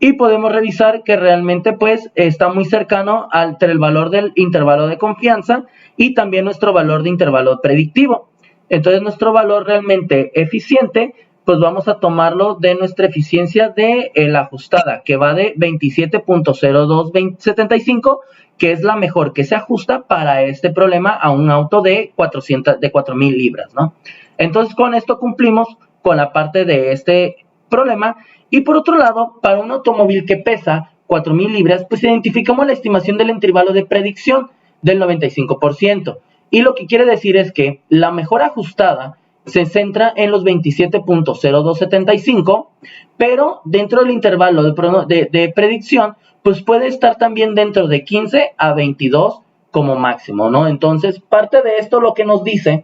y podemos revisar que realmente pues está muy cercano entre el valor del intervalo de confianza y también nuestro valor de intervalo predictivo. Entonces nuestro valor realmente eficiente pues vamos a tomarlo de nuestra eficiencia de la ajustada, que va de 27.0275, que es la mejor que se ajusta para este problema a un auto de 4.000 libras, ¿no? Entonces con esto cumplimos con la parte de este problema. Y por otro lado, para un automóvil que pesa 4.000 libras, pues identificamos la estimación del intervalo de predicción del 95%. Y lo que quiere decir es que la mejor ajustada se centra en los 27.0275, pero dentro del intervalo de predicción, pues puede estar también dentro de 15 a 22 como máximo, ¿no? Entonces, parte de esto lo que nos dice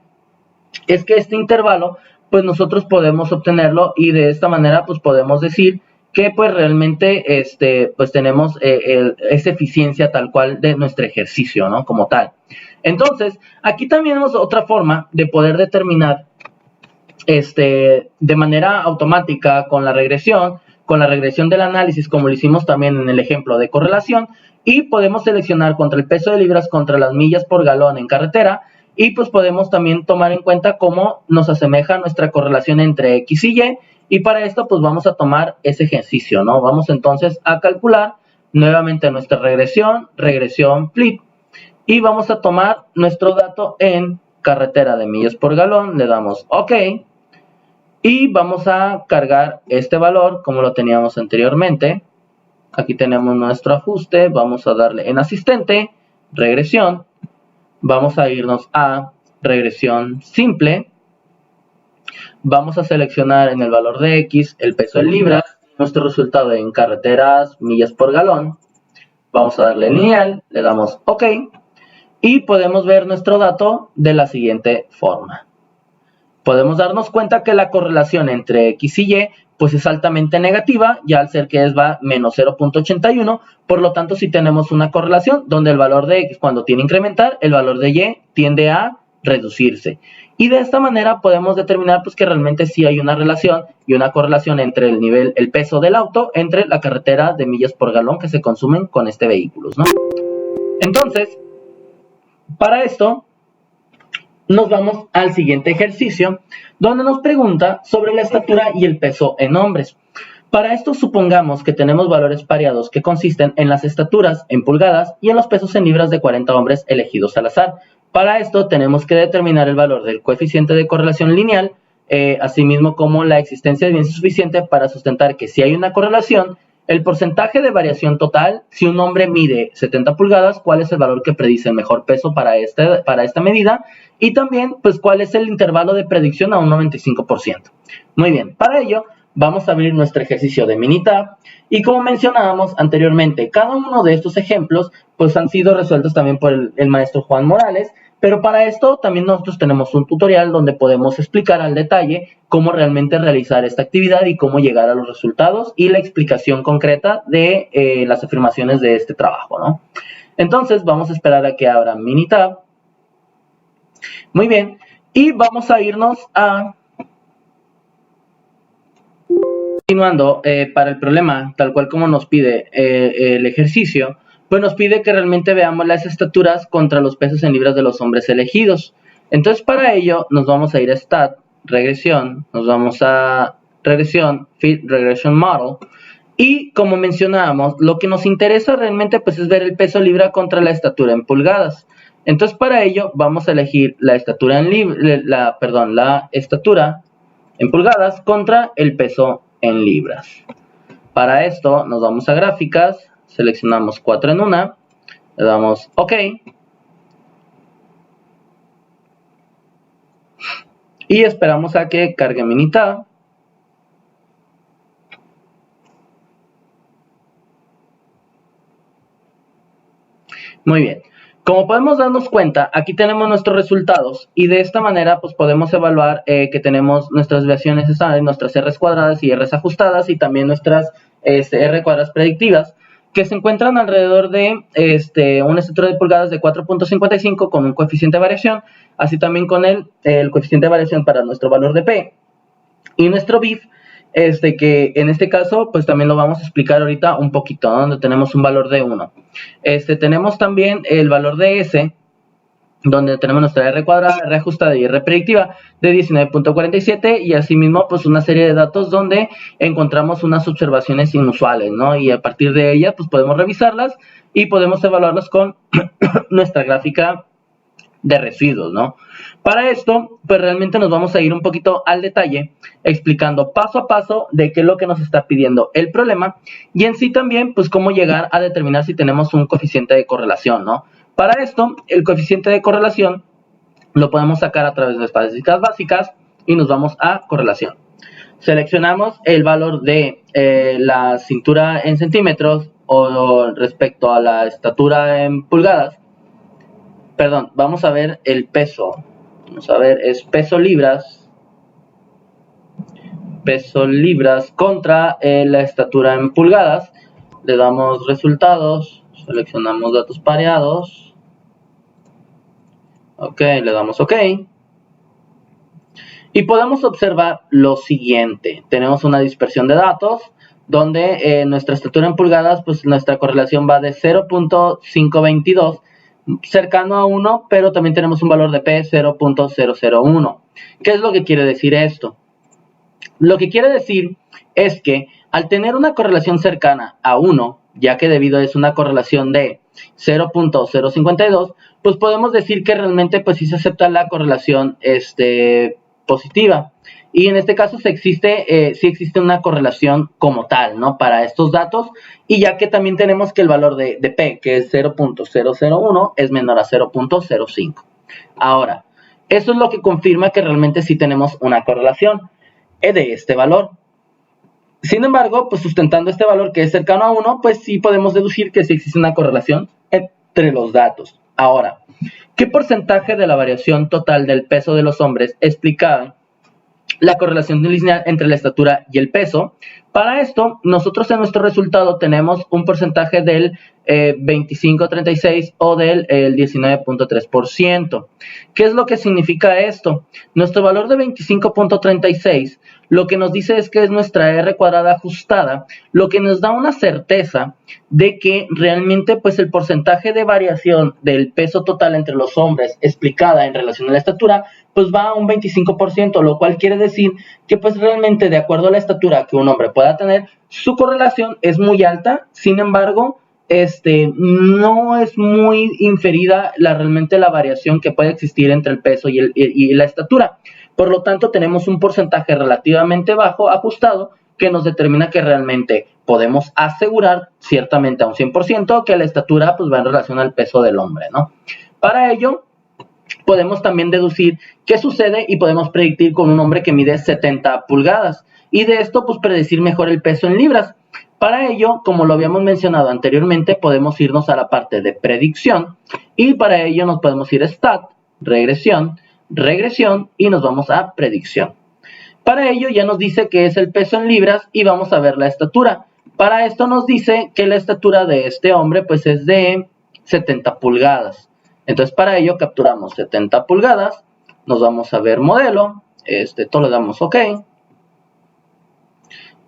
es que este intervalo, pues nosotros podemos obtenerlo y de esta manera, pues podemos decir que pues realmente pues tenemos esa eficiencia tal cual de nuestro ejercicio, ¿no? Como tal. Entonces, aquí también tenemos otra forma de poder determinar de manera automática con la regresión del análisis, como lo hicimos también en el ejemplo de correlación, y podemos seleccionar contra el peso de libras contra las millas por galón en carretera, y pues podemos también tomar en cuenta cómo nos asemeja nuestra correlación entre X y Y, y para esto pues vamos a tomar ese ejercicio, ¿no? Vamos entonces a calcular nuevamente nuestra regresión flip, y vamos a tomar nuestro dato en carretera de millas por galón, le damos OK, y vamos a cargar este valor como lo teníamos anteriormente. Aquí tenemos nuestro ajuste, vamos a darle en asistente, regresión, vamos a irnos a regresión simple, vamos a seleccionar en el valor de X el peso en libras, nuestro resultado en carreteras, millas por galón, vamos a darle lineal, le damos OK, y podemos ver nuestro dato de la siguiente forma. Podemos darnos cuenta que la correlación entre X y Y pues es altamente negativa, ya al ser que va menos 0.81, por lo tanto si tenemos una correlación donde el valor de X cuando tiende a incrementar, el valor de Y tiende a reducirse. Y de esta manera podemos determinar pues que realmente sí hay una relación y una correlación entre el peso del auto, entre la carretera de millas por galón que se consumen con este vehículo, ¿no? Entonces, para esto nos vamos al siguiente ejercicio, donde nos pregunta sobre la estatura y el peso en hombres. Para esto supongamos que tenemos valores pareados que consisten en las estaturas en pulgadas y en los pesos en libras de 40 hombres elegidos al azar. Para esto tenemos que determinar el valor del coeficiente de correlación lineal, asimismo como la existencia de evidencia suficiente para sustentar que si hay una correlación, el porcentaje de variación total, si un hombre mide 70 pulgadas, cuál es el valor que predice el mejor peso para esta medida, y también pues cuál es el intervalo de predicción a un 95%. Muy bien, para ello vamos a abrir nuestro ejercicio de Minitab, y como mencionábamos anteriormente, cada uno de estos ejemplos pues han sido resueltos también por el maestro Juan Morales, pero para esto también nosotros tenemos un tutorial donde podemos explicar al detalle cómo realmente realizar esta actividad y cómo llegar a los resultados y la explicación concreta de las afirmaciones de este trabajo, ¿no? Entonces vamos a esperar a que abra Minitab. Muy bien, y vamos a irnos a... Continuando, para el problema, tal cual como nos pide el ejercicio, pues nos pide que realmente veamos las estaturas contra los pesos en libras de los hombres elegidos. Entonces, para ello, nos vamos a ir a Stat, Regresión, nos vamos a Regresión, Fit Regression Model, y como mencionábamos, lo que nos interesa realmente pues es ver el peso libra contra la estatura en pulgadas. Entonces, para ello, vamos a elegir la estatura la estatura en pulgadas contra el peso en libras. Para esto nos vamos a gráficas, seleccionamos 4 en 1, le damos OK, y esperamos a que cargue Minitab. Muy bien. Como podemos darnos cuenta, aquí tenemos nuestros resultados y de esta manera pues podemos evaluar que tenemos nuestras desviaciones estándares, nuestras R's cuadradas y R's ajustadas y también nuestras R cuadradas predictivas que se encuentran alrededor de una estructura de pulgadas de 4.55 con un coeficiente de variación, así también con el coeficiente de variación para nuestro valor de P y nuestro BIF, que en este caso pues también lo vamos a explicar ahorita un poquito, ¿no? Donde tenemos un valor de 1. Tenemos también el valor de S, donde tenemos nuestra R cuadrada, R ajustada y R predictiva de 19.47 y asimismo pues una serie de datos donde encontramos unas observaciones inusuales, ¿no? Y a partir de ellas pues podemos revisarlas y podemos evaluarlas con nuestra gráfica de residuos, ¿no? Para esto, pues realmente nos vamos a ir un poquito al detalle, explicando paso a paso de qué es lo que nos está pidiendo el problema y en sí también, pues cómo llegar a determinar si tenemos un coeficiente de correlación, ¿no? Para esto, el coeficiente de correlación lo podemos sacar a través de estadísticas básicas y nos vamos a correlación. Seleccionamos el valor de la cintura en centímetros o respecto a la estatura en pulgadas. Perdón, vamos a ver el peso. Vamos a ver, es peso libras contra la estatura en pulgadas. Le damos resultados, seleccionamos datos pareados. Ok, le damos OK. Y podemos observar lo siguiente. Tenemos una dispersión de datos donde nuestra estatura en pulgadas, pues nuestra correlación va de 0.522 cercano a 1, pero también tenemos un valor de P 0.001. ¿Qué es lo que quiere decir esto? Lo que quiere decir es que al tener una correlación cercana a 1, ya que debido es una correlación de 0.052, pues podemos decir que realmente pues sí se acepta la correlación positiva. Y en este caso sí existe una correlación como tal, ¿no? Para estos datos, y ya que también tenemos que el valor de P, que es 0.001, es menor a 0.05. Ahora, eso es lo que confirma que realmente sí tenemos una correlación de este valor. Sin embargo, pues sustentando este valor que es cercano a 1, pues sí podemos deducir que sí existe una correlación entre los datos. Ahora, ¿qué porcentaje de la variación total del peso de los hombres explicaba la correlación lineal entre la estatura y el peso? Para esto, nosotros en nuestro resultado tenemos un porcentaje del 25.36 o del 19.3%. ¿Qué es lo que significa esto? Nuestro valor de 25.36 lo que nos dice es que es nuestra R cuadrada ajustada, lo que nos da una certeza de que realmente pues el porcentaje de variación del peso total entre los hombres explicada en relación a la estatura pues va a un 25%, lo cual quiere decir que pues realmente de acuerdo a la estatura que un hombre pueda tener, su correlación es muy alta. Sin embargo, no es muy inferida realmente la variación que puede existir entre el peso y la estatura. Por lo tanto, tenemos un porcentaje relativamente bajo, ajustado, que nos determina que realmente podemos asegurar ciertamente a un 100% que la estatura pues, va en relación al peso del hombre, ¿no? Para ello, podemos también deducir qué sucede y podemos predecir con un hombre que mide 70 pulgadas. Y de esto, pues predecir mejor el peso en libras. Para ello, como lo habíamos mencionado anteriormente, podemos irnos a la parte de predicción. Y para ello nos podemos ir a Stat, regresión y nos vamos a predicción. Para ello ya nos dice que es el peso en libras y vamos a ver la estatura. Para esto nos dice que la estatura de este hombre pues es de 70 pulgadas. Entonces para ello capturamos 70 pulgadas, nos vamos a ver modelo, todo le damos OK.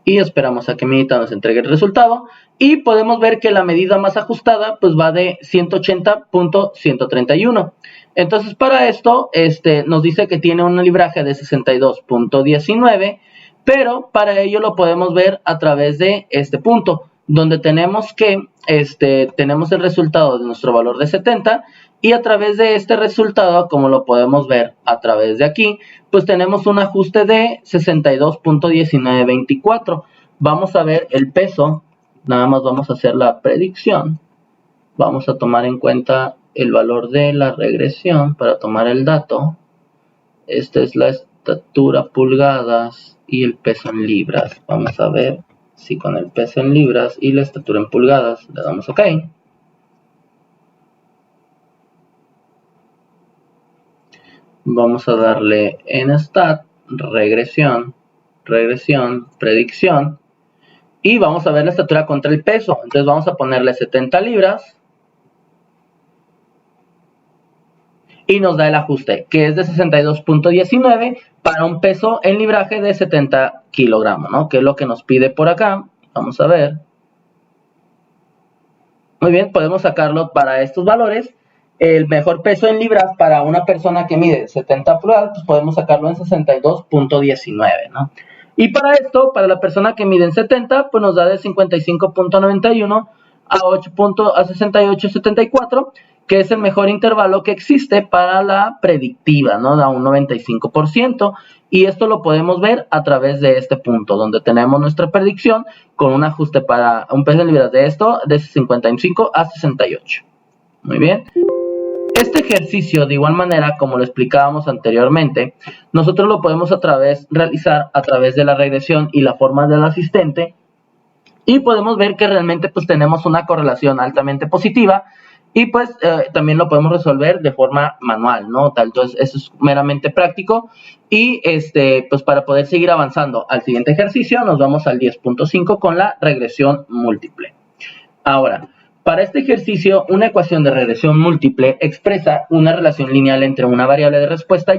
Y esperamos a que Medita nos entregue el resultado. Y podemos ver que la medida más ajustada pues va de 180.131. Entonces para esto nos dice que tiene un libraje de 62.19, pero para ello lo podemos ver a través de este punto, donde tenemos que tenemos el resultado de nuestro valor de 70 y a través de este resultado, como lo podemos ver a través de aquí, pues tenemos un ajuste de 62.1924. Vamos a ver el peso, nada más vamos a hacer la predicción. Vamos a tomar en cuenta el valor de la regresión para tomar el dato. Esta es la estatura pulgadas y el peso en libras. Vamos a ver si con el peso en libras y la estatura en pulgadas le damos OK. Vamos a darle en stat, regresión, predicción, y vamos a ver la estatura contra el peso. Entonces vamos a ponerle 70 libras y nos da el ajuste, que es de 62.19 para un peso en libraje de 70 kilogramos, ¿no? Que es lo que nos pide por acá. Vamos a ver. Muy bien, podemos sacarlo para estos valores. El mejor peso en libras para una persona que mide 70 pulgadas, pues podemos sacarlo en 62.19, ¿no? Y para esto, para la persona que mide en 70, pues nos da de 55.91 a 68.74, que es el mejor intervalo que existe para la predictiva, ¿no? Da un 95%, y esto lo podemos ver a través de este punto, donde tenemos nuestra predicción con un ajuste para un peso en libras de esto, de 55 a 68. Muy bien. Este ejercicio, de igual manera, como lo explicábamos anteriormente, nosotros lo podemos realizar a través de la regresión y la forma del asistente, y podemos ver que realmente pues tenemos una correlación altamente positiva, y pues también lo podemos resolver de forma manual, ¿no? Entonces eso es meramente práctico, y pues para poder seguir avanzando al siguiente ejercicio nos vamos al 10.5 con la regresión múltiple. Ahora, para este ejercicio, una ecuación de regresión múltiple expresa una relación lineal entre una variable de respuesta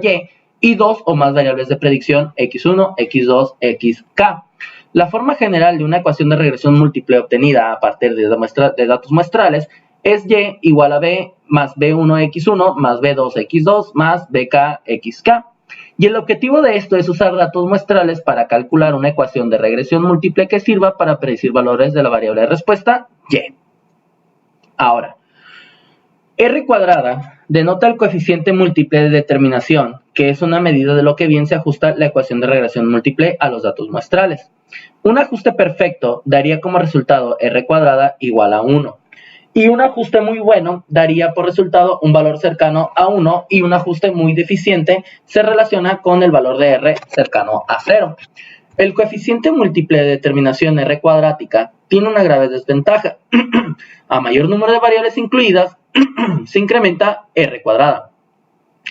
y dos o más variables de predicción x1, x2, xk. La forma general de una ecuación de regresión múltiple obtenida a partir de datos muestrales es y igual a b más b1x1 más b2x2 más bk(xk). Y el objetivo de esto es usar datos muestrales para calcular una ecuación de regresión múltiple que sirva para predecir valores de la variable de respuesta y. Ahora, R cuadrada denota el coeficiente múltiple de determinación, que es una medida de lo que bien se ajusta la ecuación de regresión múltiple a los datos muestrales. Un ajuste perfecto daría como resultado R cuadrada igual a 1. Y un ajuste muy bueno daría por resultado un valor cercano a 1, y un ajuste muy deficiente se relaciona con el valor de R cercano a 0. El coeficiente múltiple de determinación R cuadrática tiene una grave desventaja. A mayor número de variables incluidas, se incrementa R cuadrada.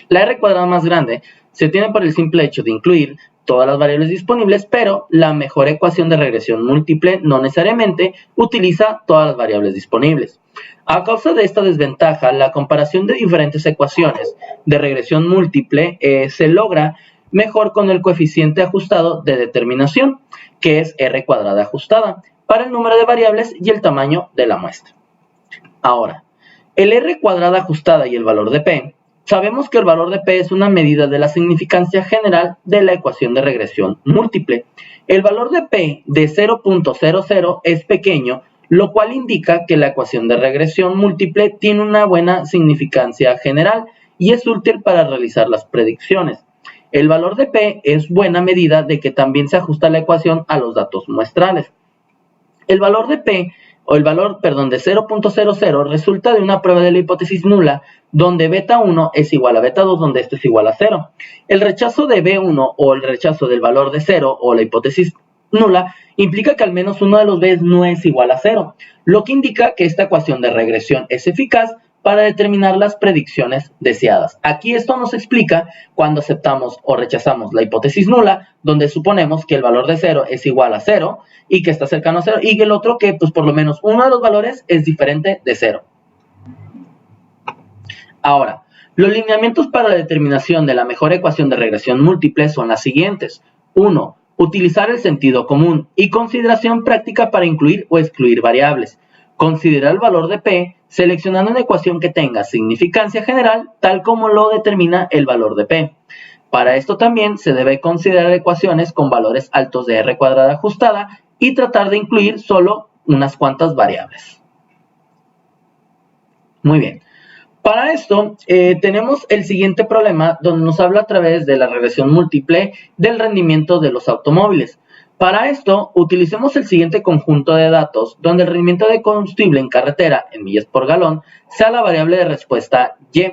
La R cuadrada más grande se obtiene por el simple hecho de incluir todas las variables disponibles, pero la mejor ecuación de regresión múltiple no necesariamente utiliza todas las variables disponibles. A causa de esta desventaja, la comparación de diferentes ecuaciones de regresión múltiple se logra mejor con el coeficiente ajustado de determinación, que es R cuadrada ajustada, para el número de variables y el tamaño de la muestra. Ahora, el R cuadrada ajustada y el valor de P, sabemos que el valor de P es una medida de la significancia general de la ecuación de regresión múltiple. El valor de P de 0.00 es pequeño, lo cual indica que la ecuación de regresión múltiple tiene una buena significancia general y es útil para realizar las predicciones. El valor de P es buena medida de que también se ajusta la ecuación a los datos muestrales. El valor de P, o el valor, de 0.00 resulta de una prueba de la hipótesis nula, donde beta 1 es igual a beta 2, donde esto es igual a 0. El rechazo de B1 o el rechazo del valor de 0 o la hipótesis nula implica que al menos uno de los B's no es igual a 0, lo que indica que esta ecuación de regresión es eficaz para determinar las predicciones deseadas. Aquí esto nos explica cuando aceptamos o rechazamos la hipótesis nula, donde suponemos que el valor de 0 es igual a 0 y que está cercano a 0, y el otro que pues por lo menos uno de los valores es diferente de 0. Ahora, los lineamientos para la determinación de la mejor ecuación de regresión múltiple son las siguientes. 1. Utilizar el sentido común y consideración práctica para incluir o excluir variables. Considerar el valor de P seleccionando una ecuación que tenga significancia general, tal como lo determina el valor de P. Para esto también se debe considerar ecuaciones con valores altos de R cuadrada ajustada y tratar de incluir solo unas cuantas variables. Muy bien. Para esto tenemos el siguiente problema, donde nos habla a través de la regresión múltiple del rendimiento de los automóviles. Para esto, utilicemos el siguiente conjunto de datos, donde el rendimiento de combustible en carretera en millas por galón sea la variable de respuesta Y.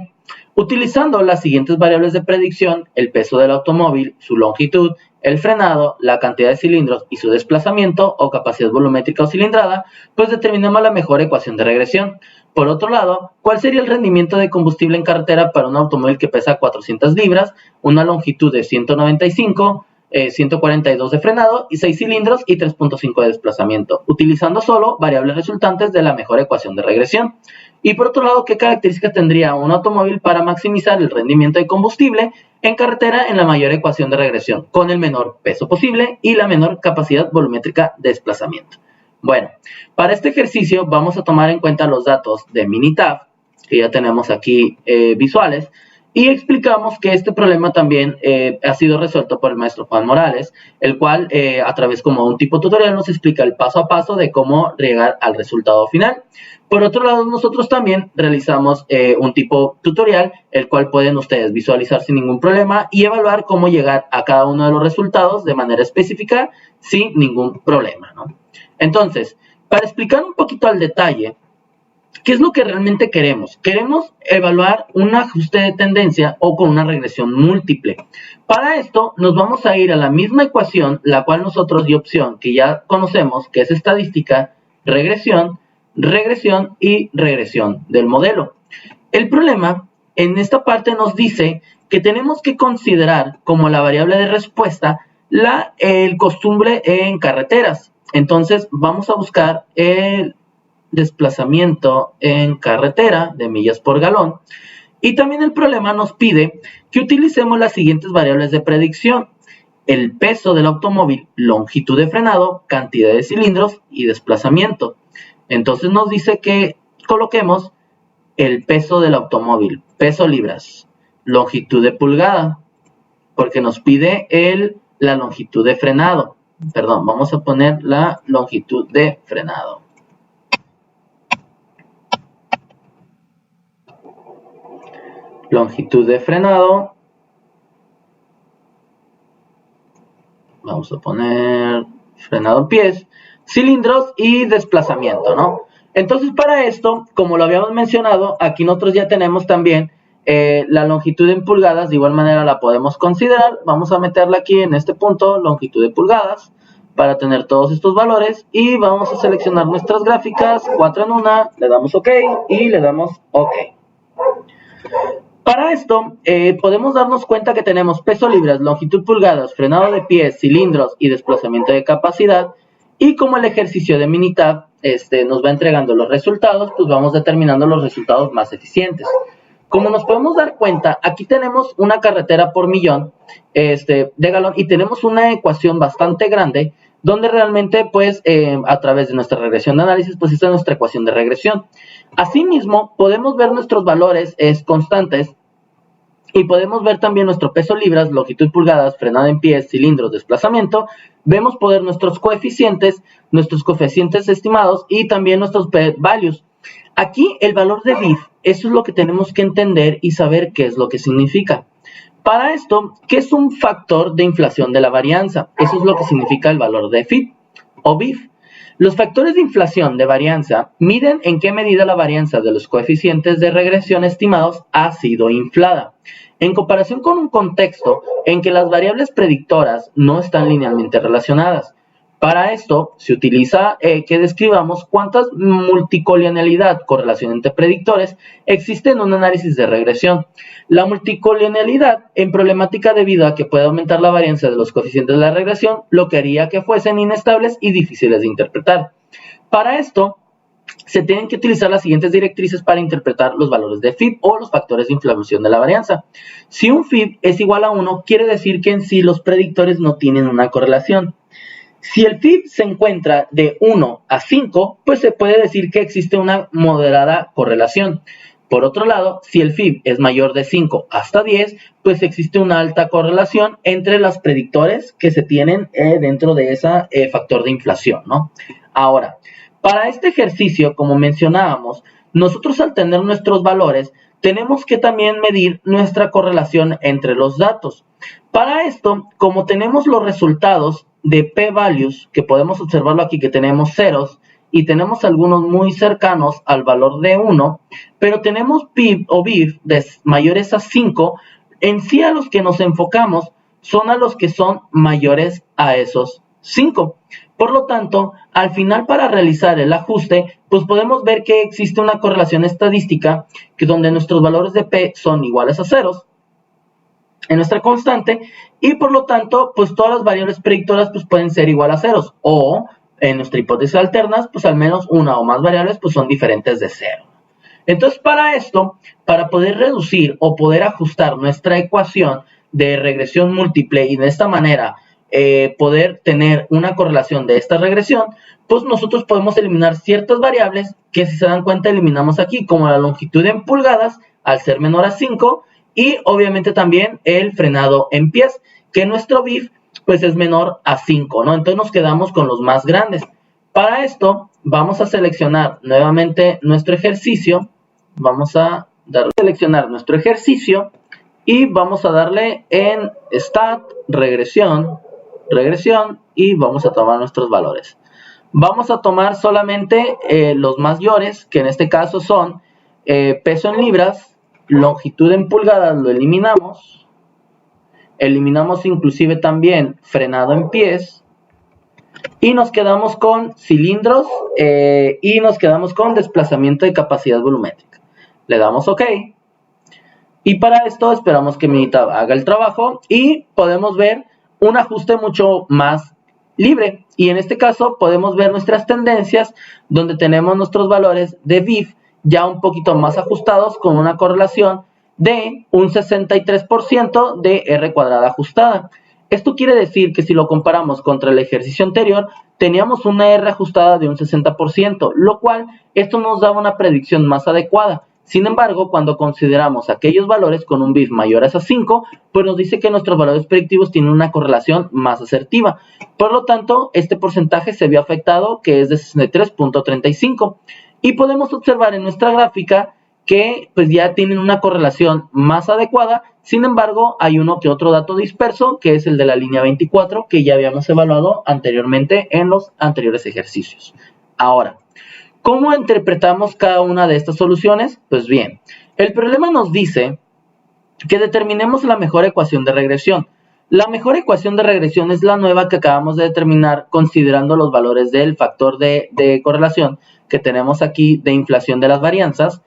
Utilizando las siguientes variables de predicción, el peso del automóvil, su longitud, el frenado, la cantidad de cilindros y su desplazamiento o capacidad volumétrica o cilindrada, pues determinamos la mejor ecuación de regresión. Por otro lado, ¿cuál sería el rendimiento de combustible en carretera para un automóvil que pesa 400 libras, una longitud de 195, 142 de frenado y 6 cilindros y 3.5 de desplazamiento, utilizando solo variables resultantes de la mejor ecuación de regresión? Y por otro lado, ¿qué características tendría un automóvil para maximizar el rendimiento de combustible en carretera en la mayor ecuación de regresión, con el menor peso posible y la menor capacidad volumétrica de desplazamiento? Bueno, para este ejercicio vamos a tomar en cuenta los datos de Minitab, que ya tenemos aquí visuales, y explicamos que este problema también ha sido resuelto por el maestro Juan Morales, el cual a través como un tipo tutorial nos explica el paso a paso de cómo llegar al resultado final. Por otro lado, nosotros también realizamos un tipo tutorial, el cual pueden ustedes visualizar sin ningún problema y evaluar cómo llegar a cada uno de los resultados de manera específica sin ningún problema, ¿no? Entonces, para explicar un poquito al detalle, ¿qué es lo que realmente queremos? Queremos evaluar un ajuste de tendencia o con una regresión múltiple. Para esto nos vamos a ir a la misma ecuación, la cual nosotros dio opción que ya conocemos, que es estadística, regresión, regresión y regresión del modelo. El problema en esta parte nos dice que tenemos que considerar como la variable de respuesta el costumbre en carreteras. Entonces vamos a buscar el desplazamiento en carretera de millas por galón, y también el problema nos pide que utilicemos las siguientes variables de predicción: el peso del automóvil, longitud de frenado, cantidad de cilindros y desplazamiento. Entonces nos dice que coloquemos el peso del automóvil, peso libras, longitud de pulgada, porque nos pide la longitud de frenado. Perdón, vamos a poner la longitud de frenado. Longitud de frenado. Vamos a poner frenado en pies, cilindros y desplazamiento, ¿no? Entonces, para esto, como lo habíamos mencionado, aquí nosotros ya tenemos también la longitud en pulgadas. De igual manera la podemos considerar. Vamos a meterla aquí en este punto, longitud de pulgadas, para tener todos estos valores, y vamos a seleccionar nuestras gráficas, 4 en 1, le damos OK y le damos OK. Para esto, podemos darnos cuenta que tenemos peso libras, longitud pulgadas, frenado de pies, cilindros y desplazamiento de capacidad, y como el ejercicio de Minitab nos va entregando los resultados, pues vamos determinando los resultados más eficientes. Como nos podemos dar cuenta, aquí tenemos una carretera por millón de galón, y tenemos una ecuación bastante grande, donde realmente, pues, a través de nuestra regresión de análisis, pues esta es nuestra ecuación de regresión. Asimismo, podemos ver nuestros valores constantes, y podemos ver también nuestro peso libras, longitud pulgadas, frenado en pies, cilindros, desplazamiento. Vemos poder nuestros coeficientes estimados, y también nuestros p-values. Aquí el valor de BIF, eso es lo que tenemos que entender y saber qué es lo que significa. Para esto, ¿qué es un factor de inflación de la varianza? Eso es lo que significa el valor de FIB o BIF. Los factores de inflación de varianza miden en qué medida la varianza de los coeficientes de regresión estimados ha sido inflada, en comparación con un contexto en que las variables predictoras no están linealmente relacionadas. Para esto se utiliza que describamos cuántas multicolinealidad, correlación entre predictores, existe en un análisis de regresión. La multicolinealidad en problemática debido a que puede aumentar la varianza de los coeficientes de la regresión, lo que haría que fuesen inestables y difíciles de interpretar. Para esto se tienen que utilizar las siguientes directrices para interpretar los valores de FIB o los factores de inflación de la varianza. Si un FIB es igual a 1, quiere decir que en sí los predictores no tienen una correlación. Si el FIB se encuentra de 1 a 5, pues se puede decir que existe una moderada correlación. Por otro lado, si el FIB es mayor de 5 hasta 10, pues existe una alta correlación entre los predictores que se tienen dentro de ese factor de inflación, ¿no? Ahora, para este ejercicio, como mencionábamos, nosotros al tener nuestros valores, tenemos que también medir nuestra correlación entre los datos. Para esto, como tenemos los resultados de p-values, que podemos observarlo aquí, que tenemos ceros, y tenemos algunos muy cercanos al valor de 1, pero tenemos PIB o BIF de mayores a 5, en sí a los que nos enfocamos son a los que son mayores a esos 5. Por lo tanto, al final para realizar el ajuste, pues podemos ver que existe una correlación estadística que donde nuestros valores de P son iguales a ceros en nuestra constante y por lo tanto, pues todas las variables predictoras pues pueden ser igual a ceros o en nuestra hipótesis alternas, pues al menos una o más variables pues son diferentes de cero. Entonces para esto, para poder reducir o poder ajustar nuestra ecuación de regresión múltiple y de esta manera poder tener una correlación de esta regresión, pues nosotros podemos eliminar ciertas variables que si se dan cuenta eliminamos aquí, como la longitud en pulgadas al ser menor a 5 y obviamente también el frenado en pies, que nuestro BIF pues es menor a 5, ¿no? Entonces nos quedamos con los más grandes. Para esto vamos a seleccionar nuevamente nuestro ejercicio, vamos a seleccionar nuestro ejercicio y vamos a darle en Stat, regresión y vamos a tomar nuestros valores. Vamos a tomar solamente los mayores, que en este caso son peso en libras, longitud en pulgadas, lo eliminamos inclusive también frenado en pies y nos quedamos con cilindros y nos quedamos con desplazamiento de capacidad volumétrica. Le damos OK. Y para esto esperamos que Minita haga el trabajo y podemos ver un ajuste mucho más libre. Y en este caso podemos ver nuestras tendencias donde tenemos nuestros valores de BIF ya un poquito más ajustados con una correlación de un 63% de R cuadrada ajustada. Esto quiere decir que si lo comparamos contra el ejercicio anterior, teníamos una R ajustada de un 60%, lo cual esto nos da una predicción más adecuada. Sin embargo, cuando consideramos aquellos valores con un BIF mayores a 5, pues nos dice que nuestros valores predictivos tienen una correlación más asertiva. Por lo tanto, este porcentaje se vio afectado, que es de 63.35. Y podemos observar en nuestra gráfica que pues ya tienen una correlación más adecuada. Sin embargo, hay uno que otro dato disperso, que es el de la línea 24, que ya habíamos evaluado anteriormente en los anteriores ejercicios. Ahora, ¿cómo interpretamos cada una de estas soluciones? Pues bien, el problema nos dice que determinemos la mejor ecuación de regresión. La mejor ecuación de regresión es la nueva que acabamos de determinar considerando los valores del factor de correlación que tenemos aquí de inflación de las varianzas,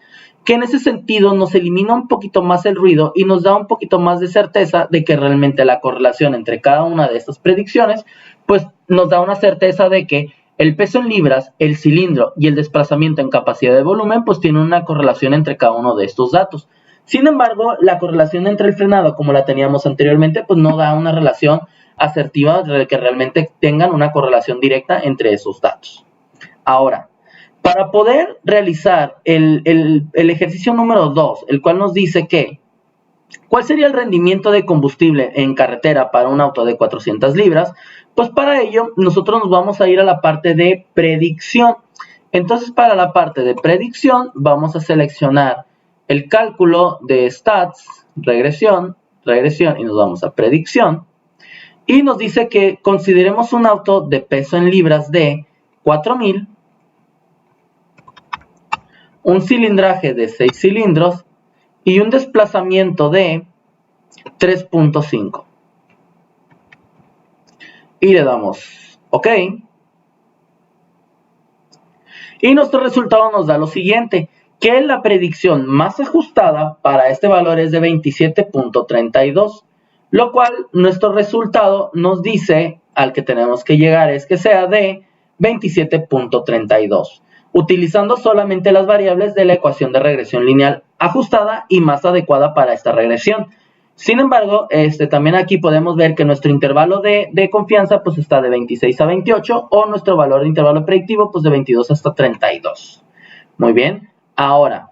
que en ese sentido nos elimina un poquito más el ruido y nos da un poquito más de certeza de que realmente la correlación entre cada una de estas predicciones, pues nos da una certeza de que el peso en libras, el cilindro y el desplazamiento en capacidad de volumen, pues tienen una correlación entre cada uno de estos datos. Sin embargo, la correlación entre el frenado, como la teníamos anteriormente, pues no da una relación asertiva de que realmente tengan una correlación directa entre esos datos. Ahora, para poder realizar el ejercicio número 2, el cual nos dice que ¿cuál sería el rendimiento de combustible en carretera para un auto de 400 libras? Pues para ello nosotros nos vamos a ir a la parte de predicción. Entonces para la parte de predicción vamos a seleccionar el cálculo de stats, regresión y nos vamos a predicción. Y nos dice que consideremos un auto de peso en libras de 4000, un cilindraje de 6 cilindros y un desplazamiento de 3.5. Y le damos OK. Y nuestro resultado nos da lo siguiente, que la predicción más ajustada para este valor es de 27.32, lo cual nuestro resultado nos dice al que tenemos que llegar es que sea de 27.32, utilizando solamente las variables de la ecuación de regresión lineal ajustada y más adecuada para esta regresión. Sin embargo, también aquí podemos ver que nuestro intervalo de confianza pues está de 26 a 28 o nuestro valor de intervalo predictivo pues de 22 hasta 32. Muy bien. Ahora,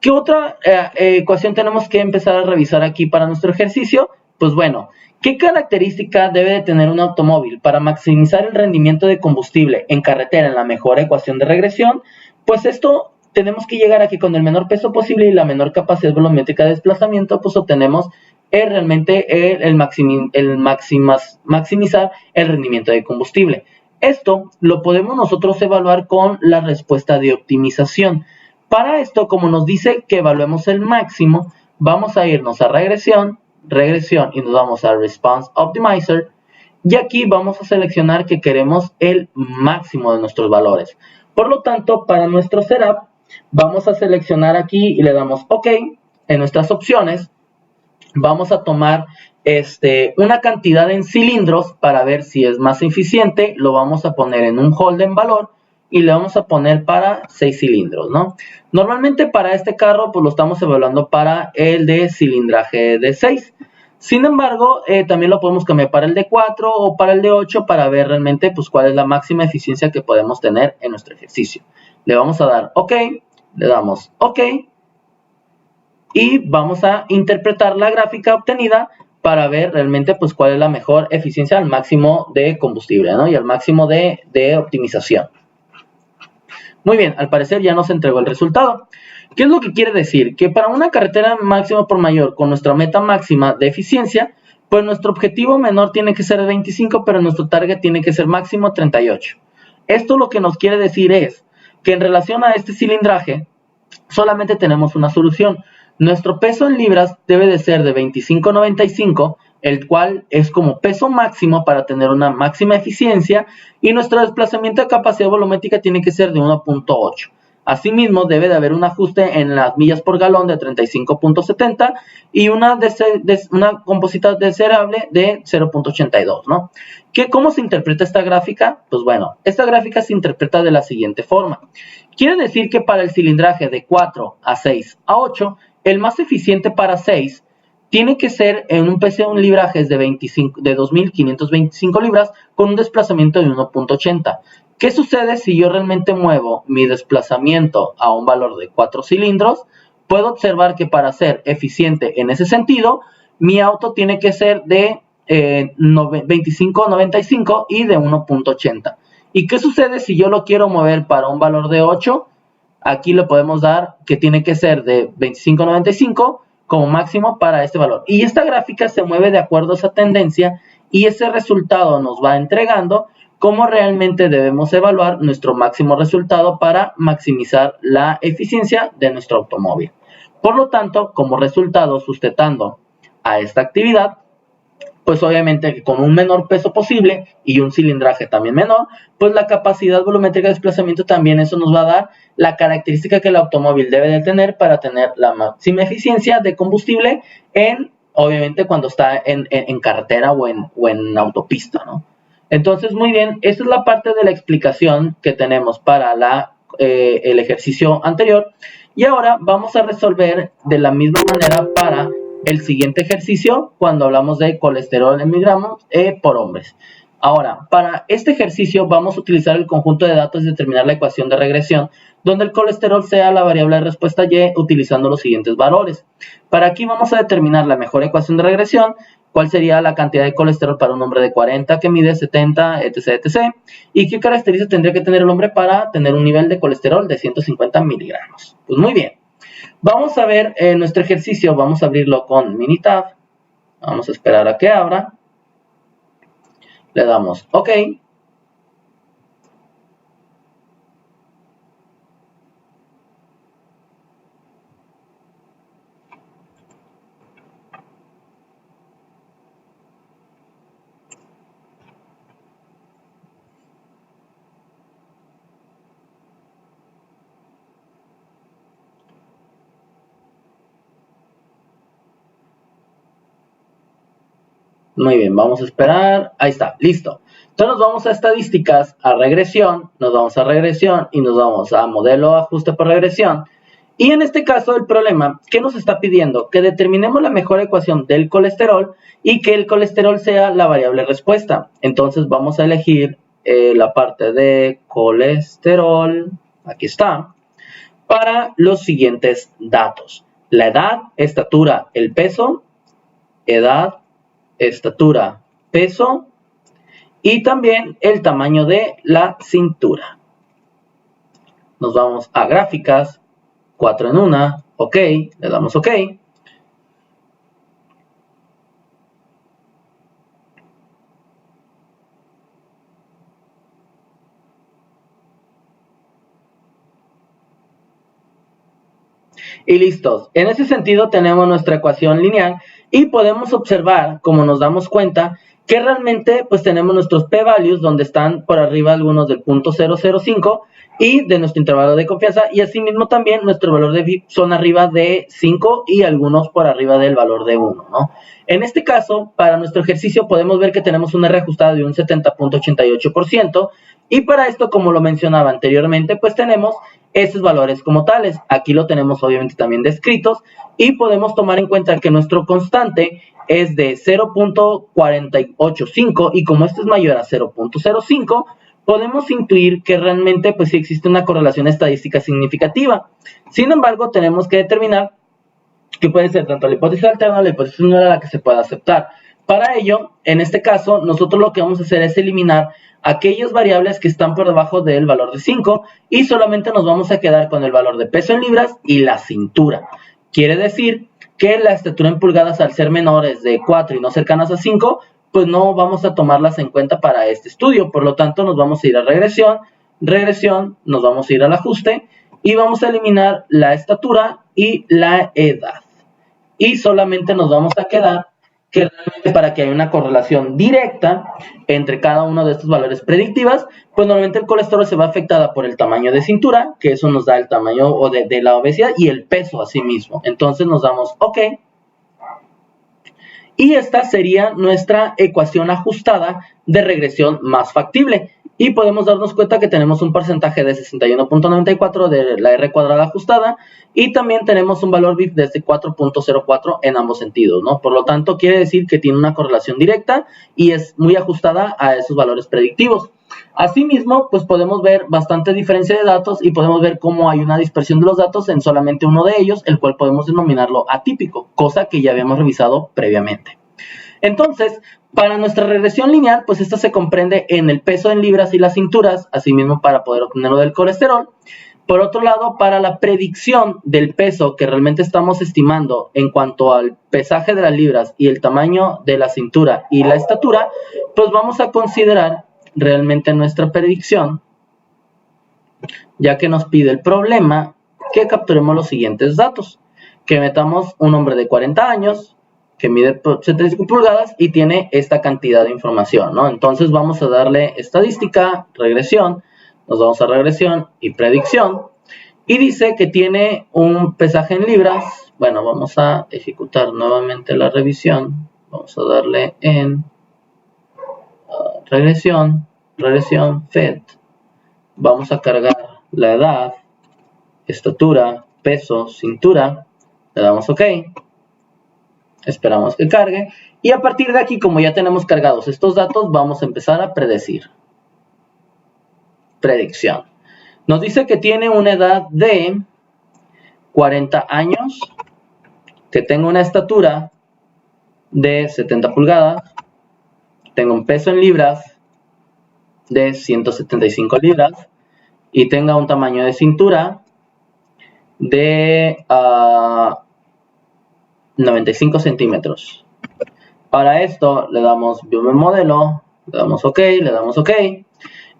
¿qué otra ecuación tenemos que empezar a revisar aquí para nuestro ejercicio? Pues bueno, ¿qué característica debe de tener un automóvil para maximizar el rendimiento de combustible en carretera en la mejor ecuación de regresión? Pues esto tenemos que llegar a que con el menor peso posible y la menor capacidad volumétrica de desplazamiento pues obtenemos realmente maximizar el rendimiento de combustible. Esto lo podemos nosotros evaluar con la respuesta de optimización. Para esto, como nos dice que evaluemos el máximo, vamos a irnos a regresión y nos vamos a Response Optimizer y aquí vamos a seleccionar que queremos el máximo de nuestros valores. Por lo tanto, para nuestro setup, vamos a seleccionar aquí y le damos OK en nuestras opciones. Vamos a tomar una cantidad en cilindros para ver si es más eficiente. Lo vamos a poner en un Holden valor y le vamos a poner para 6 cilindros, ¿no? Normalmente para este carro pues lo estamos evaluando para el de cilindraje de 6. Sin embargo, también lo podemos cambiar para el de 4 o para el de 8 para ver realmente pues cuál es la máxima eficiencia que podemos tener en nuestro ejercicio. Le vamos a dar OK, le damos OK y vamos a interpretar la gráfica obtenida para ver realmente pues cuál es la mejor eficiencia al máximo de combustible, ¿no? Y al máximo de optimización. Muy bien, al parecer ya nos entregó el resultado. ¿Qué es lo que quiere decir? Que para una carretera máxima por mayor con nuestra meta máxima de eficiencia, pues nuestro objetivo menor tiene que ser 25, pero nuestro target tiene que ser máximo 38. Esto lo que nos quiere decir es que en relación a este cilindraje, solamente tenemos una solución. Nuestro peso en libras debe de ser de 25.95, el cual es como peso máximo para tener una máxima eficiencia, y nuestro desplazamiento de capacidad volumétrica tiene que ser de 1.8. Asimismo, debe de haber un ajuste en las millas por galón de 35.70 y una composita deseable de 0.82, ¿no? ¿Cómo se interpreta esta gráfica? Pues bueno, esta gráfica se interpreta de la siguiente forma. Quiere decir que para el cilindraje de 4 a 6 a 8, el más eficiente para 6 tiene que ser en un peso en librajes de 2.525 libras con un desplazamiento de 1.80. ¿Qué sucede si yo realmente muevo mi desplazamiento a un valor de 4 cilindros? Puedo observar que para ser eficiente en ese sentido, mi auto tiene que ser de 25.95 y de 1.80. ¿Y qué sucede si yo lo quiero mover para un valor de 8? Aquí le podemos dar que tiene que ser de 25.95 como máximo para este valor. Y esta gráfica se mueve de acuerdo a esa tendencia y ese resultado nos va entregando cómo realmente debemos evaluar nuestro máximo resultado para maximizar la eficiencia de nuestro automóvil. Por lo tanto, como resultado sustentando a esta actividad, pues obviamente con un menor peso posible y un cilindraje también menor, pues la capacidad volumétrica de desplazamiento también eso nos va a dar la característica que el automóvil debe de tener para tener la máxima eficiencia de combustible obviamente cuando está en carretera o en autopista, ¿no? Entonces, muy bien, esta es la parte de la explicación que tenemos para el ejercicio anterior. Y ahora vamos a resolver de la misma manera para el siguiente ejercicio cuando hablamos de colesterol en miligramos por hombres. Ahora, para este ejercicio vamos a utilizar el conjunto de datos y determinar la ecuación de regresión, donde el colesterol sea la variable de respuesta Y utilizando los siguientes valores. Para aquí vamos a determinar la mejor ecuación de regresión, cuál sería la cantidad de colesterol para un hombre de 40 que mide 70, etc, etc. Y qué características tendría que tener el hombre para tener un nivel de colesterol de 150 miligramos. Pues muy bien. Vamos a ver nuestro ejercicio, vamos a abrirlo con Minitab. Vamos a esperar a que abra. Le damos OK. Muy bien, vamos a esperar. Ahí está, listo. Entonces nos vamos a estadísticas, a regresión, nos vamos a regresión y nos vamos a modelo ajuste por regresión. Y en este caso el problema, ¿qué nos está pidiendo? Que determinemos la mejor ecuación del colesterol y que el colesterol sea la variable respuesta. Entonces vamos a elegir la parte de colesterol, aquí está, para los siguientes datos. La edad, estatura, el peso, edad, estatura, peso y también el tamaño de la cintura. Nos vamos a gráficas, 4 en 1, OK, le damos OK. Y listos. En ese sentido tenemos nuestra ecuación lineal y podemos observar, como nos damos cuenta, que realmente pues tenemos nuestros p-values donde están por arriba algunos del punto 005 y de nuestro intervalo de confianza, y asimismo también nuestro valor de VIP son arriba de 5 y algunos por arriba del valor de 1, ¿no? En este caso, para nuestro ejercicio podemos ver que tenemos una R ajustada de un 70.88%, y para esto, como lo mencionaba anteriormente, pues tenemos esos valores como tales. Aquí lo tenemos obviamente también descritos, y podemos tomar en cuenta que nuestro constante es de 0.485, y como este es mayor a 0.05, podemos intuir que realmente pues sí existe una correlación estadística significativa. Sin embargo, tenemos que determinar que puede ser tanto la hipótesis alterna o la hipótesis nula la que se pueda aceptar. Para ello, en este caso, nosotros lo que vamos a hacer es eliminar aquellas variables que están por debajo del valor de 5 y solamente nos vamos a quedar con el valor de peso en libras y la cintura. Quiere decir que la estatura en pulgadas, al ser menores de 4 y no cercanas a 5, pues no vamos a tomarlas en cuenta para este estudio. Por lo tanto, nos vamos a ir a regresión, nos vamos a ir al ajuste y vamos a eliminar la estatura y la edad. Y solamente nos vamos a quedar que realmente para que haya una correlación directa entre cada uno de estos valores predictivas, pues normalmente el colesterol se va afectada por el tamaño de cintura, que eso nos da el tamaño de la obesidad, y el peso asimismo. Entonces nos damos OK. Y esta sería nuestra ecuación ajustada de regresión más factible. Y podemos darnos cuenta que tenemos un porcentaje de 61.94 de la R cuadrada ajustada, y también tenemos un valor BIP de 4.04 en ambos sentidos, ¿no? Por lo tanto, quiere decir que tiene una correlación directa y es muy ajustada a esos valores predictivos. Asimismo, pues podemos ver bastante diferencia de datos y podemos ver cómo hay una dispersión de los datos en solamente uno de ellos, el cual podemos denominarlo atípico, cosa que ya habíamos revisado previamente. Entonces, para nuestra regresión lineal, pues esta se comprende en el peso en libras y las cinturas, asimismo para poder obtenerlo del colesterol. Por otro lado, para la predicción del peso que realmente estamos estimando en cuanto al pesaje de las libras y el tamaño de la cintura y la estatura, pues vamos a considerar realmente nuestra predicción, ya que nos pide el problema que capturemos los siguientes datos, que metamos un hombre de 40 años, que mide 75 pulgadas y tiene esta cantidad de información, ¿no? Entonces vamos a darle estadística, regresión, nos vamos a regresión y predicción, y dice que tiene un pesaje en libras. Bueno, vamos a ejecutar nuevamente la revisión, vamos a darle en regresión, FED, vamos a cargar la edad, estatura, peso, cintura, le damos OK. Esperamos que cargue, y a partir de aquí, como ya tenemos cargados estos datos, vamos a empezar a predecir. Predicción. Nos dice que tiene una edad de 40 años, que tenga una estatura de 70 pulgadas, tenga un peso en libras de 175 libras y tenga un tamaño de cintura de 95 centímetros. Para esto le damos View modelo, le damos OK,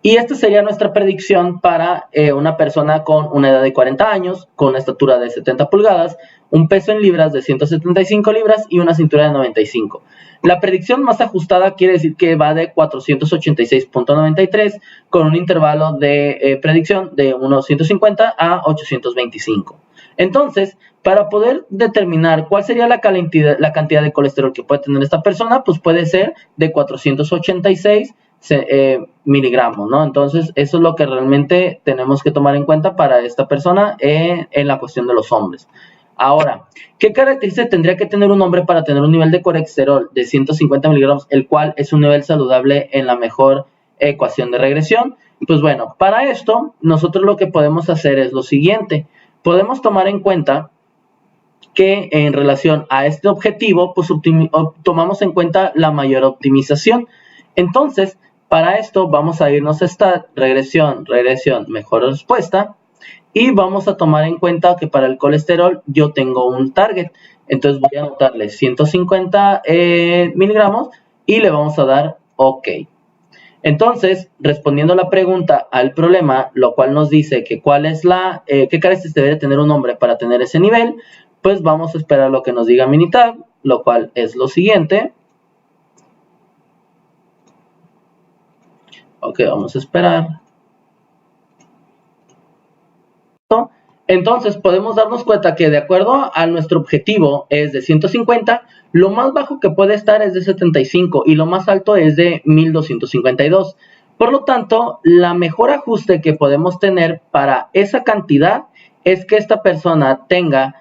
y esta sería nuestra predicción para una persona con una edad de 40 años, con una estatura de 70 pulgadas, un peso en libras de 175 libras y una cintura de 95. La predicción más ajustada quiere decir que va de 486.93 con un intervalo de predicción de unos 150 a 825. Entonces, para poder determinar cuál sería la cantidad de colesterol que puede tener esta persona, pues puede ser de 486 miligramos, ¿no? Entonces, eso es lo que realmente tenemos que tomar en cuenta para esta persona en la cuestión de los hombres. Ahora, ¿qué características tendría que tener un hombre para tener un nivel de colesterol de 150 miligramos, el cual es un nivel saludable en la mejor ecuación de regresión? Pues bueno, para esto, nosotros lo que podemos hacer es lo siguiente. Podemos tomar en cuenta que en relación a este objetivo, pues tomamos en cuenta la mayor optimización. Entonces, para esto vamos a irnos a esta regresión, mejor respuesta, y vamos a tomar en cuenta que para el colesterol yo tengo un target. Entonces voy a anotarle 150 miligramos y le vamos a dar OK. Entonces, respondiendo la pregunta al problema, lo cual nos dice que cuál es qué características debe tener un hombre para tener ese nivel, pues vamos a esperar lo que nos diga Minitab, lo cual es lo siguiente. Ok, vamos a esperar. Entonces podemos darnos cuenta que de acuerdo a nuestro objetivo es de 150, lo más bajo que puede estar es de 75 y lo más alto es de 1252. Por lo tanto, la mejor ajuste que podemos tener para esa cantidad es que esta persona tenga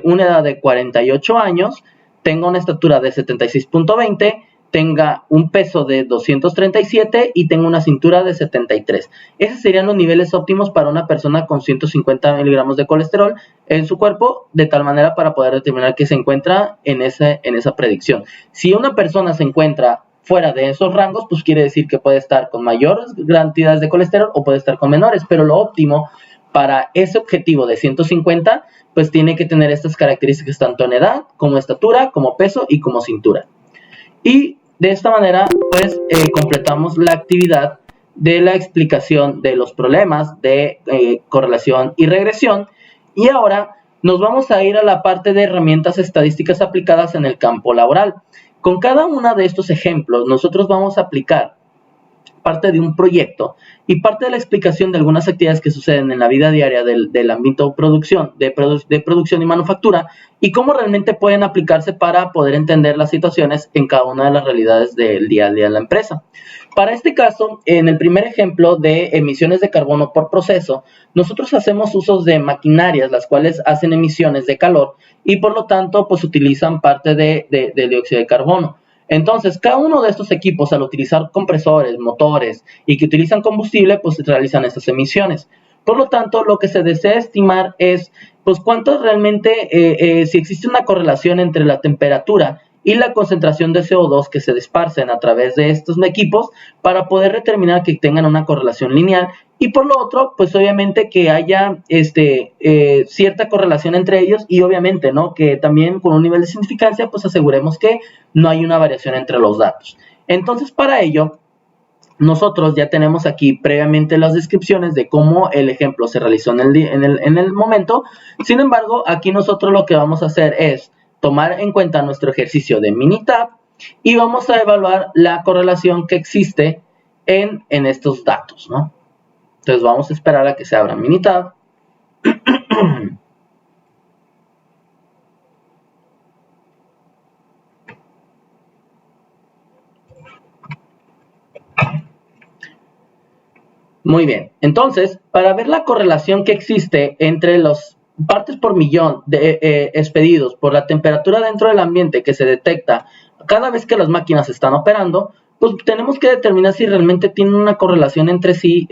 una edad de 48 años, tenga una estatura de 76.20, tenga un peso de 237 y tenga una cintura de 73. Esos serían los niveles óptimos para una persona con 150 miligramos de colesterol en su cuerpo, de tal manera para poder determinar que se encuentra en esa predicción. Si una persona se encuentra fuera de esos rangos, pues quiere decir que puede estar con mayores cantidades de colesterol o puede estar con menores, pero lo óptimo para ese objetivo de 150, pues tiene que tener estas características tanto en edad, como estatura, como peso y como cintura. Y de esta manera, pues, completamos la actividad de la explicación de los problemas de correlación y regresión. Y ahora nos vamos a ir a la parte de herramientas estadísticas aplicadas en el campo laboral. Con cada uno de estos ejemplos, nosotros vamos a aplicar parte de un proyecto y parte de la explicación de algunas actividades que suceden en la vida diaria del ámbito de producción y manufactura y cómo realmente pueden aplicarse para poder entender las situaciones en cada una de las realidades del día a día de la empresa. Para este caso, en el primer ejemplo de emisiones de carbono por proceso, nosotros hacemos usos de maquinarias, las cuales hacen emisiones de calor y por lo tanto pues utilizan parte de dióxido de carbono. Entonces, cada uno de estos equipos, al utilizar compresores, motores y que utilizan combustible, pues realizan estas emisiones. Por lo tanto, lo que se desea estimar es, pues, cuánto realmente, si existe una correlación entre la temperatura y la concentración de CO2 que se desparcen a través de estos equipos para poder determinar que tengan una correlación lineal y por lo otro, pues obviamente que haya cierta correlación entre ellos y obviamente, ¿no? Que también con un nivel de significancia, pues aseguremos que no hay una variación entre los datos. Entonces, para ello, nosotros ya tenemos aquí previamente las descripciones de cómo el ejemplo se realizó en el momento. Sin embargo, aquí nosotros lo que vamos a hacer es tomar en cuenta nuestro ejercicio de Minitab y vamos a evaluar la correlación que existe en estos datos, ¿no? Entonces vamos a esperar a que se abra Minitab. Muy bien, entonces, para ver la correlación que existe entre los partes por millón de expedidos por la temperatura dentro del ambiente que se detecta cada vez que las máquinas están operando, pues tenemos que determinar si realmente tienen una correlación entre sí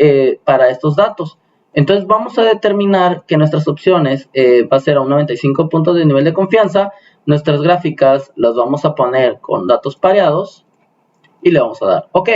para estos datos. Entonces vamos a determinar que nuestras opciones va a ser a un 95 puntos de nivel de confianza. Nuestras gráficas las vamos a poner con datos pareados y le vamos a dar OK.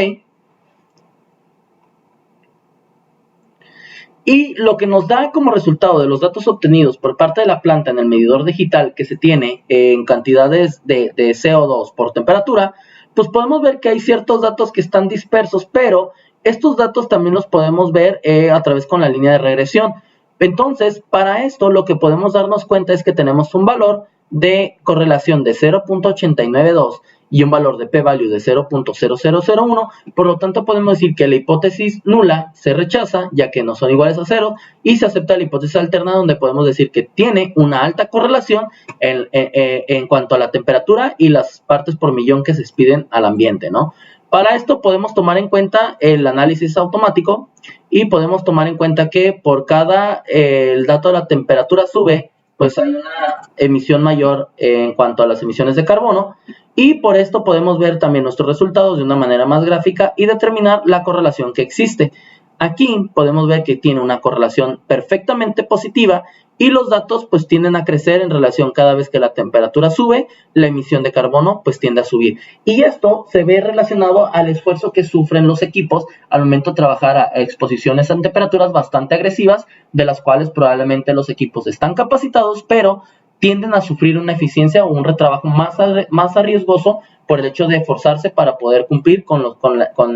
Y lo que nos da como resultado de los datos obtenidos por parte de la planta en el medidor digital que se tiene en cantidades de CO2 por temperatura, pues podemos ver que hay ciertos datos que están dispersos, pero estos datos también los podemos ver a través con la línea de regresión. Entonces, para esto lo que podemos darnos cuenta es que tenemos un valor de correlación de 0.892 y un valor de p-value de 0.0001, por lo tanto podemos decir que la hipótesis nula se rechaza ya que no son iguales a 0 y se acepta la hipótesis alterna donde podemos decir que tiene una alta correlación en cuanto a la temperatura y las partes por millón que se expiden al ambiente, ¿no? Para esto podemos tomar en cuenta el análisis automático y podemos tomar en cuenta que por cada el dato de la temperatura sube, pues hay una emisión mayor en cuanto a las emisiones de carbono y por esto podemos ver también nuestros resultados de una manera más gráfica y determinar la correlación que existe. Aquí podemos ver que tiene una correlación perfectamente positiva y los datos pues tienden a crecer en relación cada vez que la temperatura sube, la emisión de carbono pues tiende a subir. Y esto se ve relacionado al esfuerzo que sufren los equipos al momento de trabajar a exposiciones a temperaturas bastante agresivas, de las cuales probablemente los equipos están capacitados, pero tienden a sufrir una eficiencia o un retrabajo más arriesgoso por el hecho de esforzarse para poder cumplir con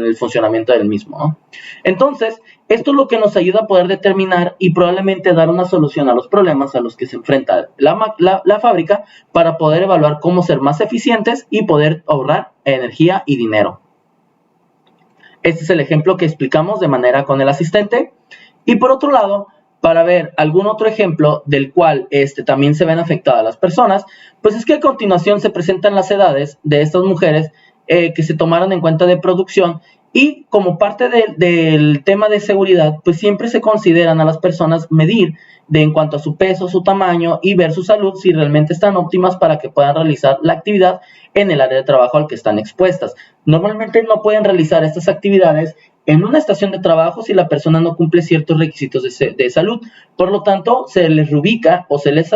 el funcionamiento del mismo, ¿no? Entonces, esto es lo que nos ayuda a poder determinar y probablemente dar una solución a los problemas a los que se enfrenta la fábrica para poder evaluar cómo ser más eficientes y poder ahorrar energía y dinero. Este es el ejemplo que explicamos de manera con el asistente. Y por otro lado, para ver algún otro ejemplo del cual también se ven afectadas las personas, pues es que a continuación se presentan las edades de estas mujeres que se tomaron en cuenta de producción, y como parte del tema de seguridad, pues siempre se consideran a las personas medir en cuanto a su peso, su tamaño y ver su salud si realmente están óptimas para que puedan realizar la actividad en el área de trabajo al que están expuestas. Normalmente no pueden realizar estas actividades en una estación de trabajo si la persona no cumple ciertos requisitos de salud. Por lo tanto, se les reubica o se les